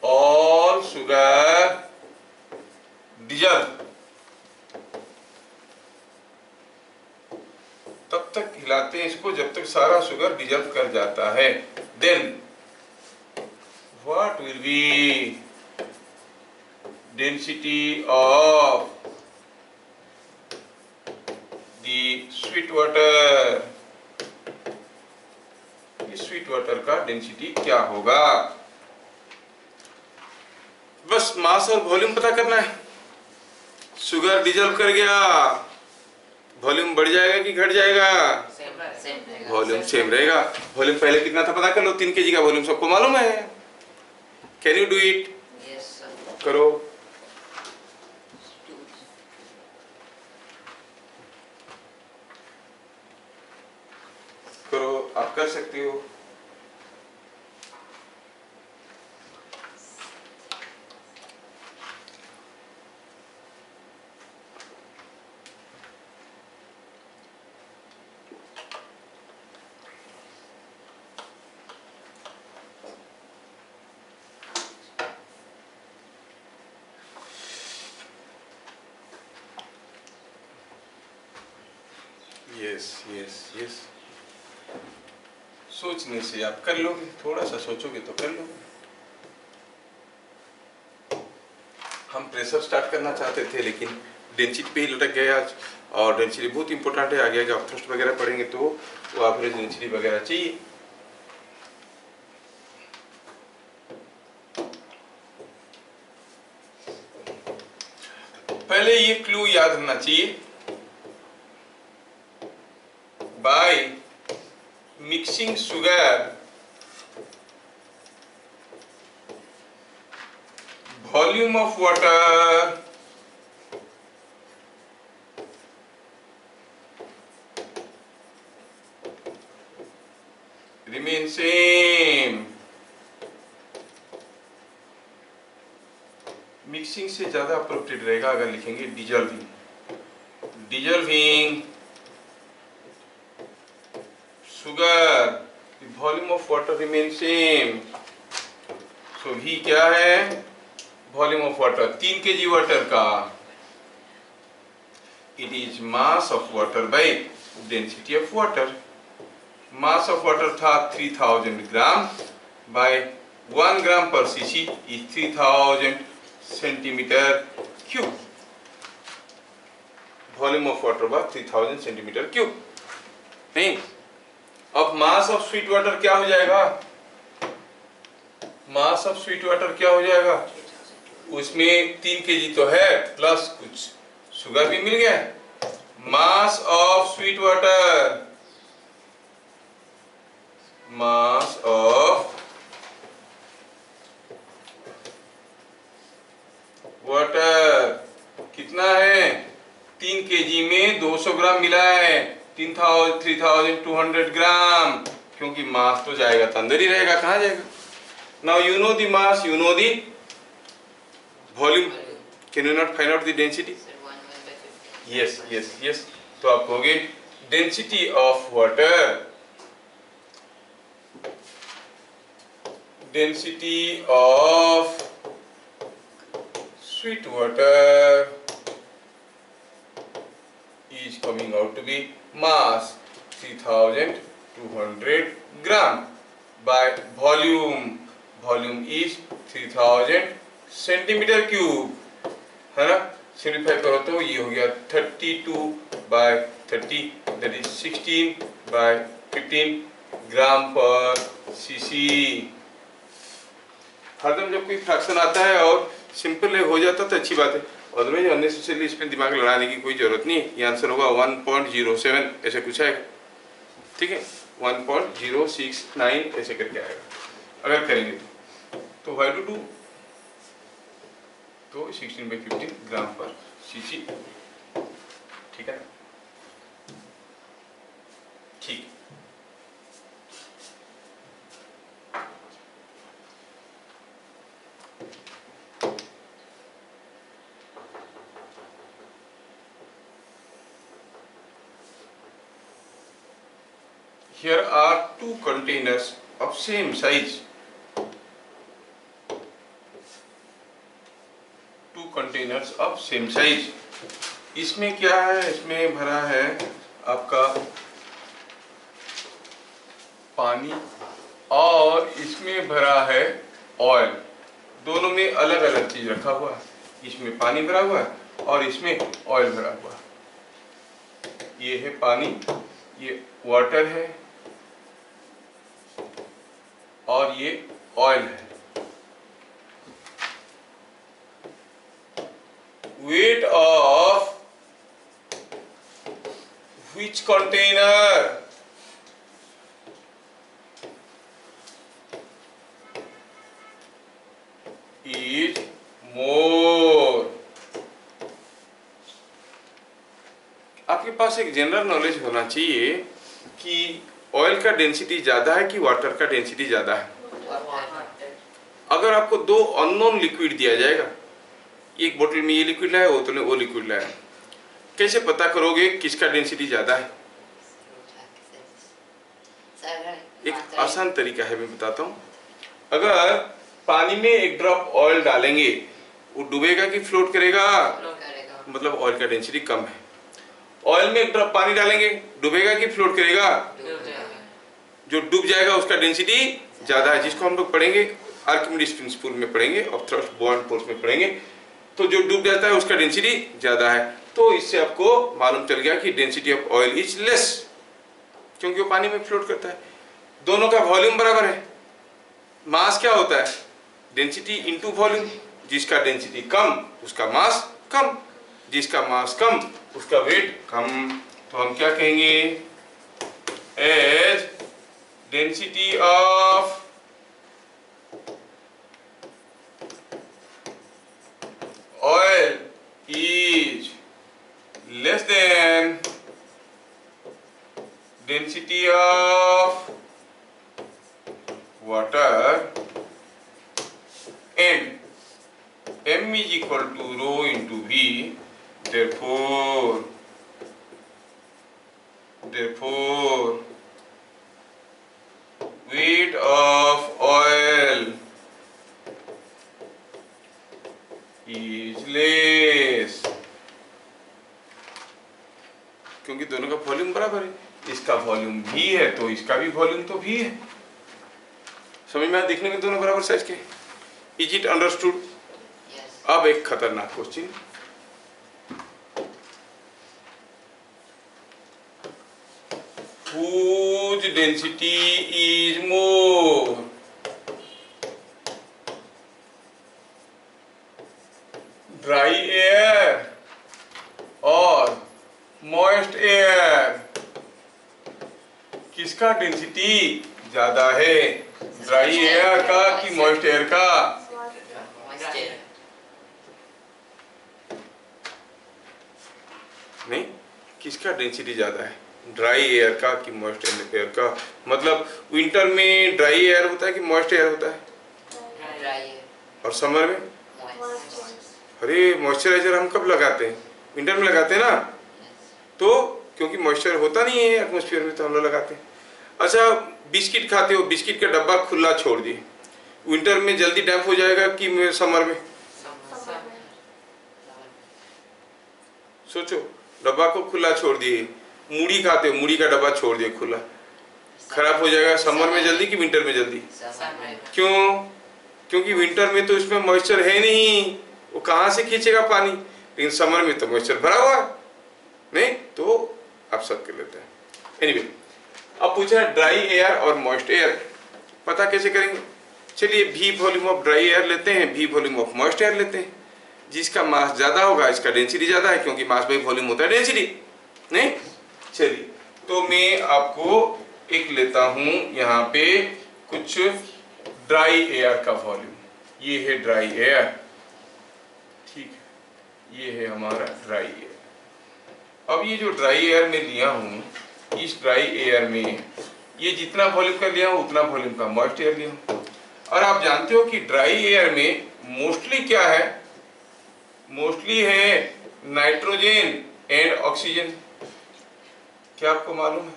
all sugar dissolve, तब तक हिलाते हैं इसको जब तक सारा शुगर डिजल्व कर जाता है। Then what will be density of the sweet water? Sweet water का डेंसिटी क्या होगा? बस मास और वॉल्यूम पता करना है। शुगर डिजल्व कर गया, वॉल्यूम बढ़ जाएगा कि घट जाएगा? वॉल्यूम सेम रहेगा। वॉल्यूम पहले कितना था पता कर लो। 3 kg का वॉल्यूम सबको मालूम है। Can you do it? करो। आप कर सकते हो। यस यस यस, सोचने से आप कर लोगे, थोड़ा सा सोचोगे तो कर लोगे। हम प्रेशर स्टार्ट करना चाहते थे लेकिन डेंसिटी पे ही लटक गए आज, और डेंसिटी बहुत इंपॉर्टेंट है। आगे आप थ्रस्ट वगैरह पढ़ेंगे तो वो एवरेज डेंसिटी वगैरह चाहिए। पहले ये क्लू याद रखना चाहिए, by mixing sugar volume of water remain same। Mixing से ज्यादा अप्रोप्रिएट रहेगा अगर लिखेंगे dissolving. Dissolving sugar volume of water remain same. So भी क्या है, volume of water 3 kg water का, it is mass of water by density of water. Mass of water था 3000 gram by 1 gram per cc is 3000 centimetre cube. Volume of water by 3000 centimetre cube. नहीं, अब मास ऑफ स्वीट वाटर क्या हो जाएगा, मास ऑफ स्वीट वाटर क्या हो जाएगा, उसमें 3 kg तो है प्लस कुछ शुगर भी मिल गया। Mass of sweet water, mass of water कितना है, 3 kg में 200 ग्राम मिला है, 3200 ग्राम, क्योंकि मास तो जाएगा तो अंदर ही रहेगा, कहाँ जाएगा। Now you know the mass, you know the volume, can you not find out the density. Yes yes yes, तो आप कहोगे density of water, density of sweet water is coming out to be mass 3200 gram by volume, volume is 3000 centimetre cube, है ना। सिंप्लीफाई करो तो ये हो गया 32/30 that is 16/15 gram per CC. हरदम जब कोई फ्रैक्शन आता है और सिंपल हो जाता तो अच्छी बात है, अदरवाइज अननेसेसरली इस पर दिमाग लड़ाने की कोई जरूरत नहीं है। ये आंसर होगा 1.07 ऐसे कुछ आएगा, ठीक है, 1.069 ऐसे करके आएगा अगर करेंगे तो वाई टू 2 तो 16/15 ग्राम पर सीसी, ठीक है, ठीक। Here are 2 containers of same size. 2 containers of same size. इसमें क्या है, इसमें भरा है आपका पानी और इसमें भरा है ऑयल। दोनों में अलग अलग चीज रखा हुआ है, इसमें पानी भरा हुआ है और इसमें ऑयल भरा हुआ है। ये है पानी, ये वाटर है और ये ऑयल है। Weight of which container is more। आपके पास एक जनरल नॉलेज होना चाहिए कि ऑयल का डेंसिटी ज़्यादा है कि वाटर का डेंसिटी ज़्यादा है? वाटर। अगर आपको दो अननोन लिक्विड दिया जाएगा, एक बोतल में ये लिक्विड लाया, बोतल में वो लिक्विड लाया, कैसे पता करोगे किसका डेंसिटी ज़्यादा है? एक आसान तरीका है, मैं बताता हूँ। अगर पानी में एक ड्रॉप ऑयल डालेंगे, वो डूबेगा कि फ्लोट करेगा? मतलब ऑयल का डेंसिटी कम है। ऑयल में एक ड्रॉप पानी डालेंगे, डूबेगा कि फ्लोट करेगा? जो डूब जाएगा उसका डेंसिटी ज्यादा है, जिसको हम लोग पढ़ेंगे आर्किमिडीज प्रिंसिपल में पढ़ेंगे और थ्रस्ट बॉन्ड फोर्स में पढ़ेंगे। तो जो डूब जाता है उसका डेंसिटी ज्यादा है। तो इससे आपको मालूम चल गया कि density of oil is less, क्योंकि वो पानी में फ्लोट करता है। दोनों का वॉल्यूम बराबर है। मास क्या होता है? Density into volume. जिसका डेंसिटी कम उसका मास कम, जिसका मास कम उसका वेट कम। तो हम क्या कहेंगे? As density of oil is less than density of water and m is equal to rho into v, therefore weight of oil is less, क्योंकि दोनों का वॉल्यूम बराबर है। इसका वॉल्यूम भी है तो इसका भी वॉल्यूम तो भी है। समझ में आया? देखने में दोनों बराबर साइज के। Is it understood? अब एक खतरनाक question, whose density is more? Dry air और मॉइस्ट एयर, किसका डेंसिटी ज्यादा है? ड्राई एयर का कि मॉइस्ट एयर का? नहीं, किसका डेंसिटी ज्यादा है? ड्राई एयर का कि मॉइस्ट एयर का? मतलब विंटर में ड्राई एयर होता है कि मॉइस्ट एयर होता है? Dry air. और समर में? अरे मॉइस्चराइजर हम कब लगाते हैं? विंटर में लगाते हैं ना। तो क्योंकि मॉइस्चर होता नहीं है एटमॉस्फेयर में, तो हम लोग लगाते हैं। अच्छा, बिस्किट खाते हो, बिस्किट का डब्बा खुला छोड़ दिए, विंटर में जल्दी डैम्प हो जाएगा कि समर में? सोचो, डब्बा को खुला छोड़ दिए। मूढ़ी खाते हो, मूढ़ी का डब्बा छोड़ दिए खुला, खराब हो जाएगा समर में जल्दी कि विंटर में जल्दी? क्यों? क्योंकि विंटर में तो इसमें मॉइस्चर है नहीं, वो कहाँ से खींचेगा पानी? लेकिन समर में तो मॉइस्चर भरा हुआ है, नहीं? तो आप सब कर लेते हैं। एनीवे, अब पूछा ड्राई एयर और मॉइस्ट एयर, पता कैसे करेंगे? चलिए भी वॉल्यूम ऑफ ड्राई एयर लेते हैं, भी वॉल्यूम ऑफ मॉइस्ट एयर लेते हैं। जिसका मास ज्यादा होगा इसका डेंसिटी ज्यादा है, क्योंकि मास बाई वॉल्यूम होता है डेंसिटी, नहीं? चलिए, तो मैं आपको एक लेता हूं यहाँ पे कुछ ड्राई एयर का वॉल्यूम। ये है ड्राई एयर, ठीक है, ये है हमारा ड्राई एयर। अब ये जो ड्राई एयर में लिया हूँ, इस ड्राई एयर में ये जितना वॉल्यूम का लिया हूँ उतना वॉल्यूम का मॉइस्ट एयर लिया हूँ। और आप जानते हो कि ड्राई एयर में मोस्टली क्या है? मोस्टली है नाइट्रोजन एंड ऑक्सीजन। क्या आपको मालूम है?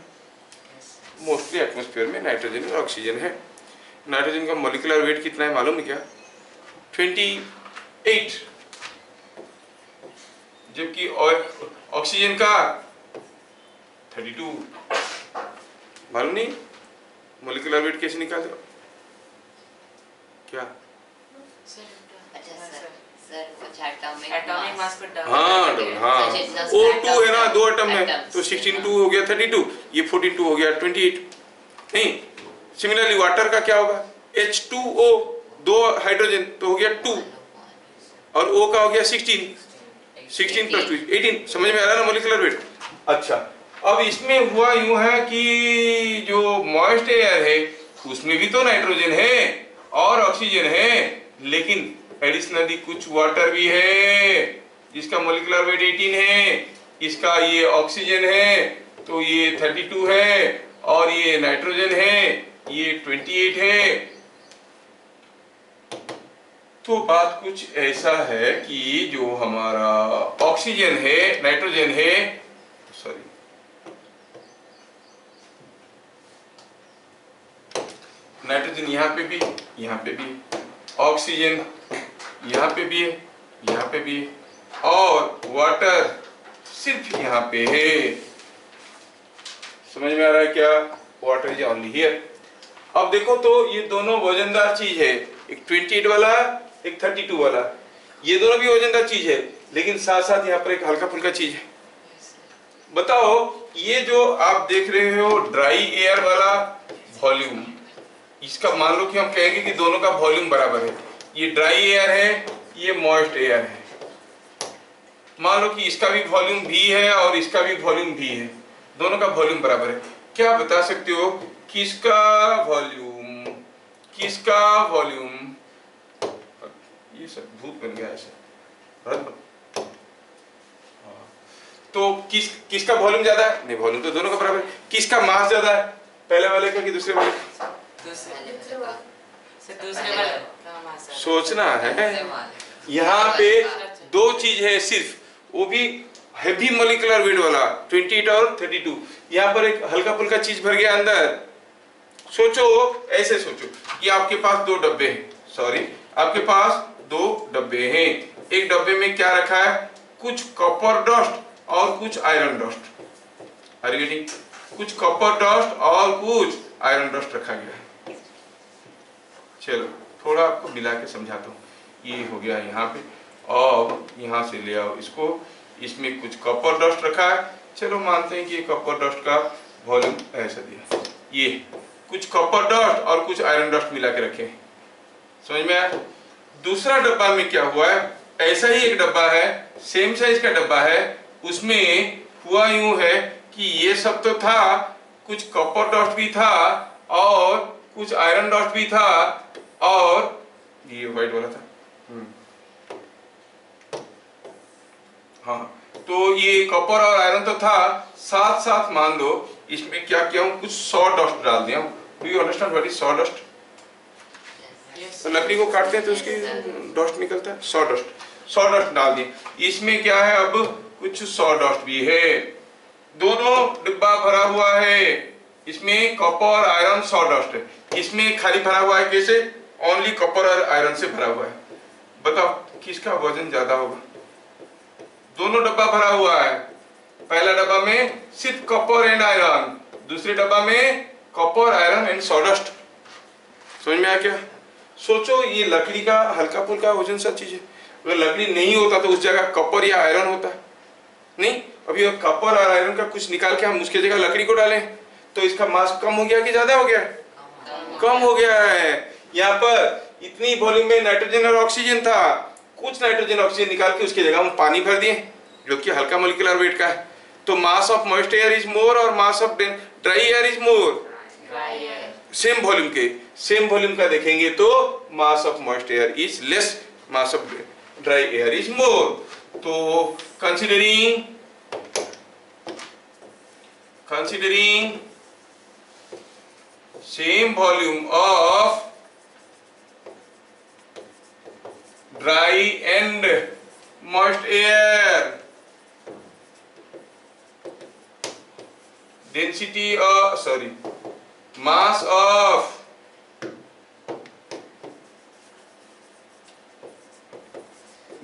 मोस्टली एटमॉस्फेयर में नाइट्रोजन और ऑक्सीजन है। नाइट्रोजन का मॉलिक्यूलर वेट कितना है मालूम है क्या? 28, जबकि ऑक्सीजन का 32। मालूम नहीं? मॉलिक्यूलर वेट कैसे निकालते हो? क्या? एटॉमिक मास पर हाँ, O2 है ना, 2 एटम है, तो 16 2 हो गया 32, ये 42 हो गया 28, नहीं? सिमिलरली वाटर का क्या होगा? H2O, 2 हाइड्रोजन तो हो गया 2, और O का हो गया 16 प्लस 2 18। समझ में आ रहा है ना मॉलिक्यूलर वेट? अच्छा, अब इसमें हुआ यूं है कि जो मॉइस्ट एयर है उसमें भी तो नाइट्रोजन है और ऑक्सीजन है, लेकिन एडिशनली कुछ वाटर भी है जिसका मॉलिक्यूलर वेट 18 है। इसका ये ऑक्सीजन है तो ये 32 है, और ये नाइट्रोजन है, ये 28 है। तो बात कुछ ऐसा है कि जो हमारा ऑक्सीजन है, नाइट्रोजन है, सॉरी, नाइट्रोजन यहाँ पे भी, यहाँ पे भी, ऑक्सीजन यहाँ पे भी है, यहाँ पे भी है, और वाटर सिर्फ यहाँ पे है। समझ में आ रहा है क्या? Water is only here. अब देखो तो ये दोनों वजनदार चीज है, एक 28 वाला, एक 32 वाला, ये दोनों भी वजनदार चीज है, लेकिन साथ साथ यहाँ पर एक हल्का फुल्का चीज है। बताओ, ये जो आप देख रहे हो ड्राई एयर वाला वॉल्यूम, इसका मान लो कि हम कहेंगे कि दोनों का वॉल्यूम बराबर है। ये ड्राई एयर है, ये मॉइस्ट एयर है। मान लो कि इसका भी वॉल्यूम भी है और इसका भी वॉल्यूम भी है, दोनों का वॉल्यूम बराबर है। क्या बता सकते हो किसका वॉल्यूम, किसका वॉल्यूम, ये सब भूत बन गया ऐसे, तो किसका वॉल्यूम ज्यादा है? नहीं, वॉल्यूम तो दोनों का बराबर है। किसका मास ज्यादा है, पहले वाले का कि दूसरे वाले का? दूसरे वाले का मास सोचना है। यहाँ पे दो चीज है सिर्फ, वो भी हेवी मॉलिक्यूलर वेट वाला 28 और 32। यहाँ पर एक हल्का फुल्का चीज भर गया अंदर। सोचो, ऐसे सोचो कि आपके पास दो डब्बे हैं, सॉरी, आपके पास दो डब्बे हैं। एक डब्बे में क्या रखा है? कुछ कॉपर डस्ट और कुछ iron dust. Are you getting? कुछ कॉपर डस्ट और कुछ आयरन डस्ट रखा गया है। चलो थोड़ा आपको मिला के समझाता हूँ। ये हो गया यहाँ पे, और यहाँ से ले आओ इसको, इसमें कुछ कॉपर डस्ट रखा है। चलो मानते हैं कि ये कॉपर डस्ट का वॉल्यूम ऐसा दिया, ये कुछ कॉपर डस्ट और कुछ आयरन डस्ट मिला के रखे। समझ में आया? दूसरा डब्बा में क्या हुआ है? ऐसा ही एक डब्बा है, सेम साइज का डब्बा है, उसमें हुआ यूं है कि ये सब तो था, कुछ कॉपर डस्ट भी था और कुछ आयरन डस्ट भी था, और ये व्हाइट वाला था। हाँ, तो ये कॉपर और आयरन तो था, साथ साथ मान लो इसमें क्या किया हूँ, कुछ सॉ डस्ट डाल दिया हूँ। Do you understand what is saw dust? तो लकड़ी को काटते हैं तो उसकी डस्ट निकलता है, सॉ डस्ट। सॉ डस्ट डाल दिए। इसमें क्या है, अब कुछ सॉ डस्ट भी है। दोनों डिब्बा भरा हुआ है, इसमें कॉपर और आयरन सॉ डस्ट है, इसमें खाली भरा हुआ है। कैसे? ओनली कॉपर और आयरन से भरा हुआ है। बताओ किसका वजन ज्यादा होगा? दोनों डब्बा भरा हुआ है, पहला डब्बा में सिर्फ कॉपर एंड आयरन, दूसरे डब्बा में कॉपर, आयरन एंड सॉडस्ट। समझ में आया क्या? सोचो, ये लकड़ी का हल्का फुल्का वजन सा चीज है। अगर लकड़ी नहीं होता तो उस जगह कॉपर या आयरन होता है। नहीं, अभी कॉपर और आयरन का कुछ निकाल के हम उसके जगह लकड़ी को डालें तो इसका मास कम हो गया कि ज्यादा हो गया? कम हो गया है। यहाँ पर इतनी वॉल्यूम में नाइट्रोजन और ऑक्सीजन था, कुछ नाइट्रोजन ऑक्सीजन निकाल के उसकी जगह हम पानी भर दिए जो कि हल्का मॉलिक्यूलर वेट का है। तो mass of moist air is more और mass of dry air is more. Same volume के, सेम वॉल्यूम का देखेंगे तो mass of moist air is less, mass of dry air is more. तो considering same volume of dry and moist air, density of, sorry, mass of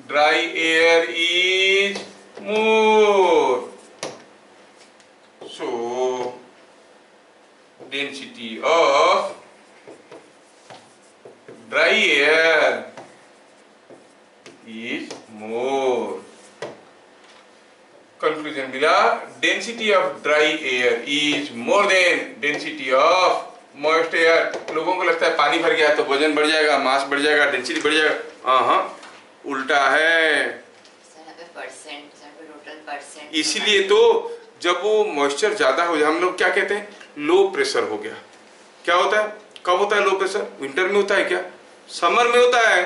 dry air is more. So density of dry air is more. Conclusion मिला, density of dry air is more than density of moist air. लोगों को लगता है पानी भर गया तो वजन बढ़ जाएगा, मास बढ़ जाएगा, डेंसिटी बढ़ जाएगा। हाँ, उल्टा है। इसीलिए तो जब वो मॉइस्चर ज्यादा हो जाए, हम लोग क्या कहते हैं, लो प्रेशर हो गया। क्या होता है, कब होता है लो प्रेशर? विंटर में होता है क्या? समर में होता है।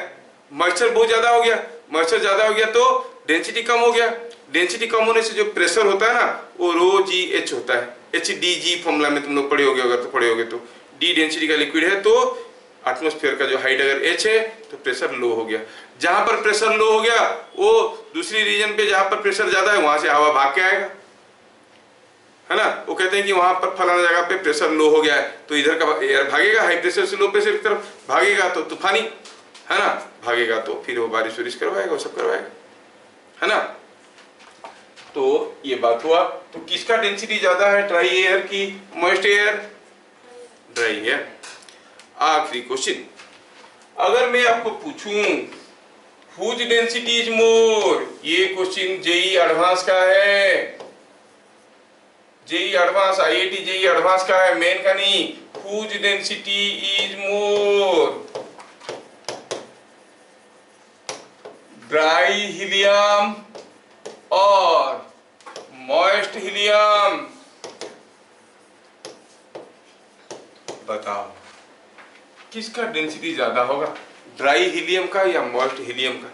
मॉइस्चर बहुत ज्यादा हो गया, मॉइस्चर ज्यादा हो गया तो डेंसिटी कम हो गया। डेंसिटी कम होने से जो प्रेशर होता है ना, वो रो OGH होता है, HDG फॉर्मूला में तुम लोग पढ़े होगे, अगर तो पढ़े होगे तो D डेंसिटी का लिक्विड है तो एटमॉस्फेयर का जो हाइट अगर H है तो प्रेशर लो हो गया। जहां पर प्रेशर लो हो गया वो दूसरी रीजन पे जहां पर प्रेशर ज्यादा है वहां से हवा भाग के आएगा, है ना। वो कहते हैं कि वहां पर फलाना जगह पे प्रेशर लो हो गया है तो इधर का एयर भागेगा, हाई प्रेशर से लो प्रेशर की तरफ भागेगा तो तूफानी, है ना, भागेगा तो फिर वो बारिश वारिश करवाएगा, वो सब करवाएगा, है ना। तो ये बात हुआ। तो किसका डेंसिटी ज्यादा है, ड्राई एयर की मॉइस्ट एयर? Dry air. आखिरी क्वेश्चन, अगर मैं आपको पूछूं हुज डेंसिटी इज मोर, ये क्वेश्चन जेई एडवांस का है, JEE advance, IIT JEE advance का है, मेन का नहीं। Whose density is more, dry helium और मॉइस्ट हीलियम? बताओ किसका डेंसिटी ज्यादा होगा, ड्राई हीलियम का या मॉइस्ट हीलियम का?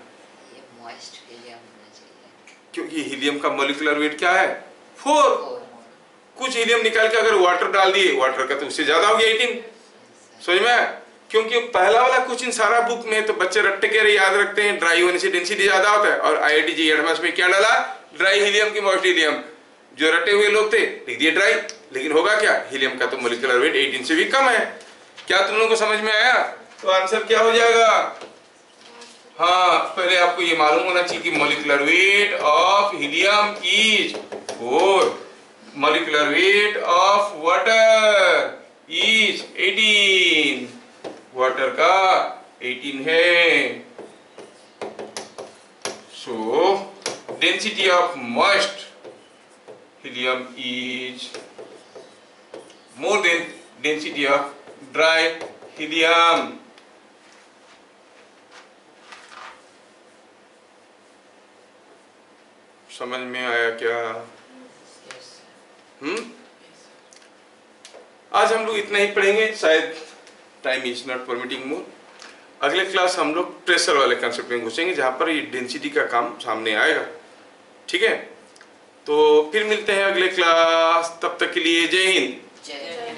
ये मॉइस्ट हीलियम होना चाहिए, क्योंकि हीलियम का मॉलिक्यूलर वेट क्या है, 4। कुछ हीलियम निकाल के अगर वाटर डाल दिए, वाटर का तो उससे ज्यादा हो गया 18, समझ में? क्योंकि पहला वाला क्वेश्चन सारा बुक में तो बच्चे रट्टे के याद रखते हैं, ड्राई होने से डेंसिटी ज्यादा होता है, और IIT जेईई एडवांस में क्या डाला, ड्राई हीलियम की मॉइस्ट हीलियम। जो रटे हुए लोग थे लिख दिए ड्राई, लेकिन होगा क्या, हीलियम का तो मॉलिक्यूलर वेट 18 से भी कम है। क्या तुम लोगों को समझ में आया? तो आंसर क्या हो जाएगा? हाँ, पहले आपको ये मालूम होना चाहिए कि molecular weight of helium is 4, molecular weight of water is 18, water का 18 है। सो density of moist helium is more than density of dry helium. समझ में आया क्या? आज हम लोग इतना ही पढ़ेंगे, शायद टाइम इज नॉट परमिटिंग मोर। अगले क्लास हम लोग प्रेशर वाले कंसेप्ट में घुसेंगे जहां पर ये डेंसिटी का काम सामने आएगा, ठीक है। तो फिर मिलते हैं अगले क्लास, तब तक के लिए जय हिंद। जय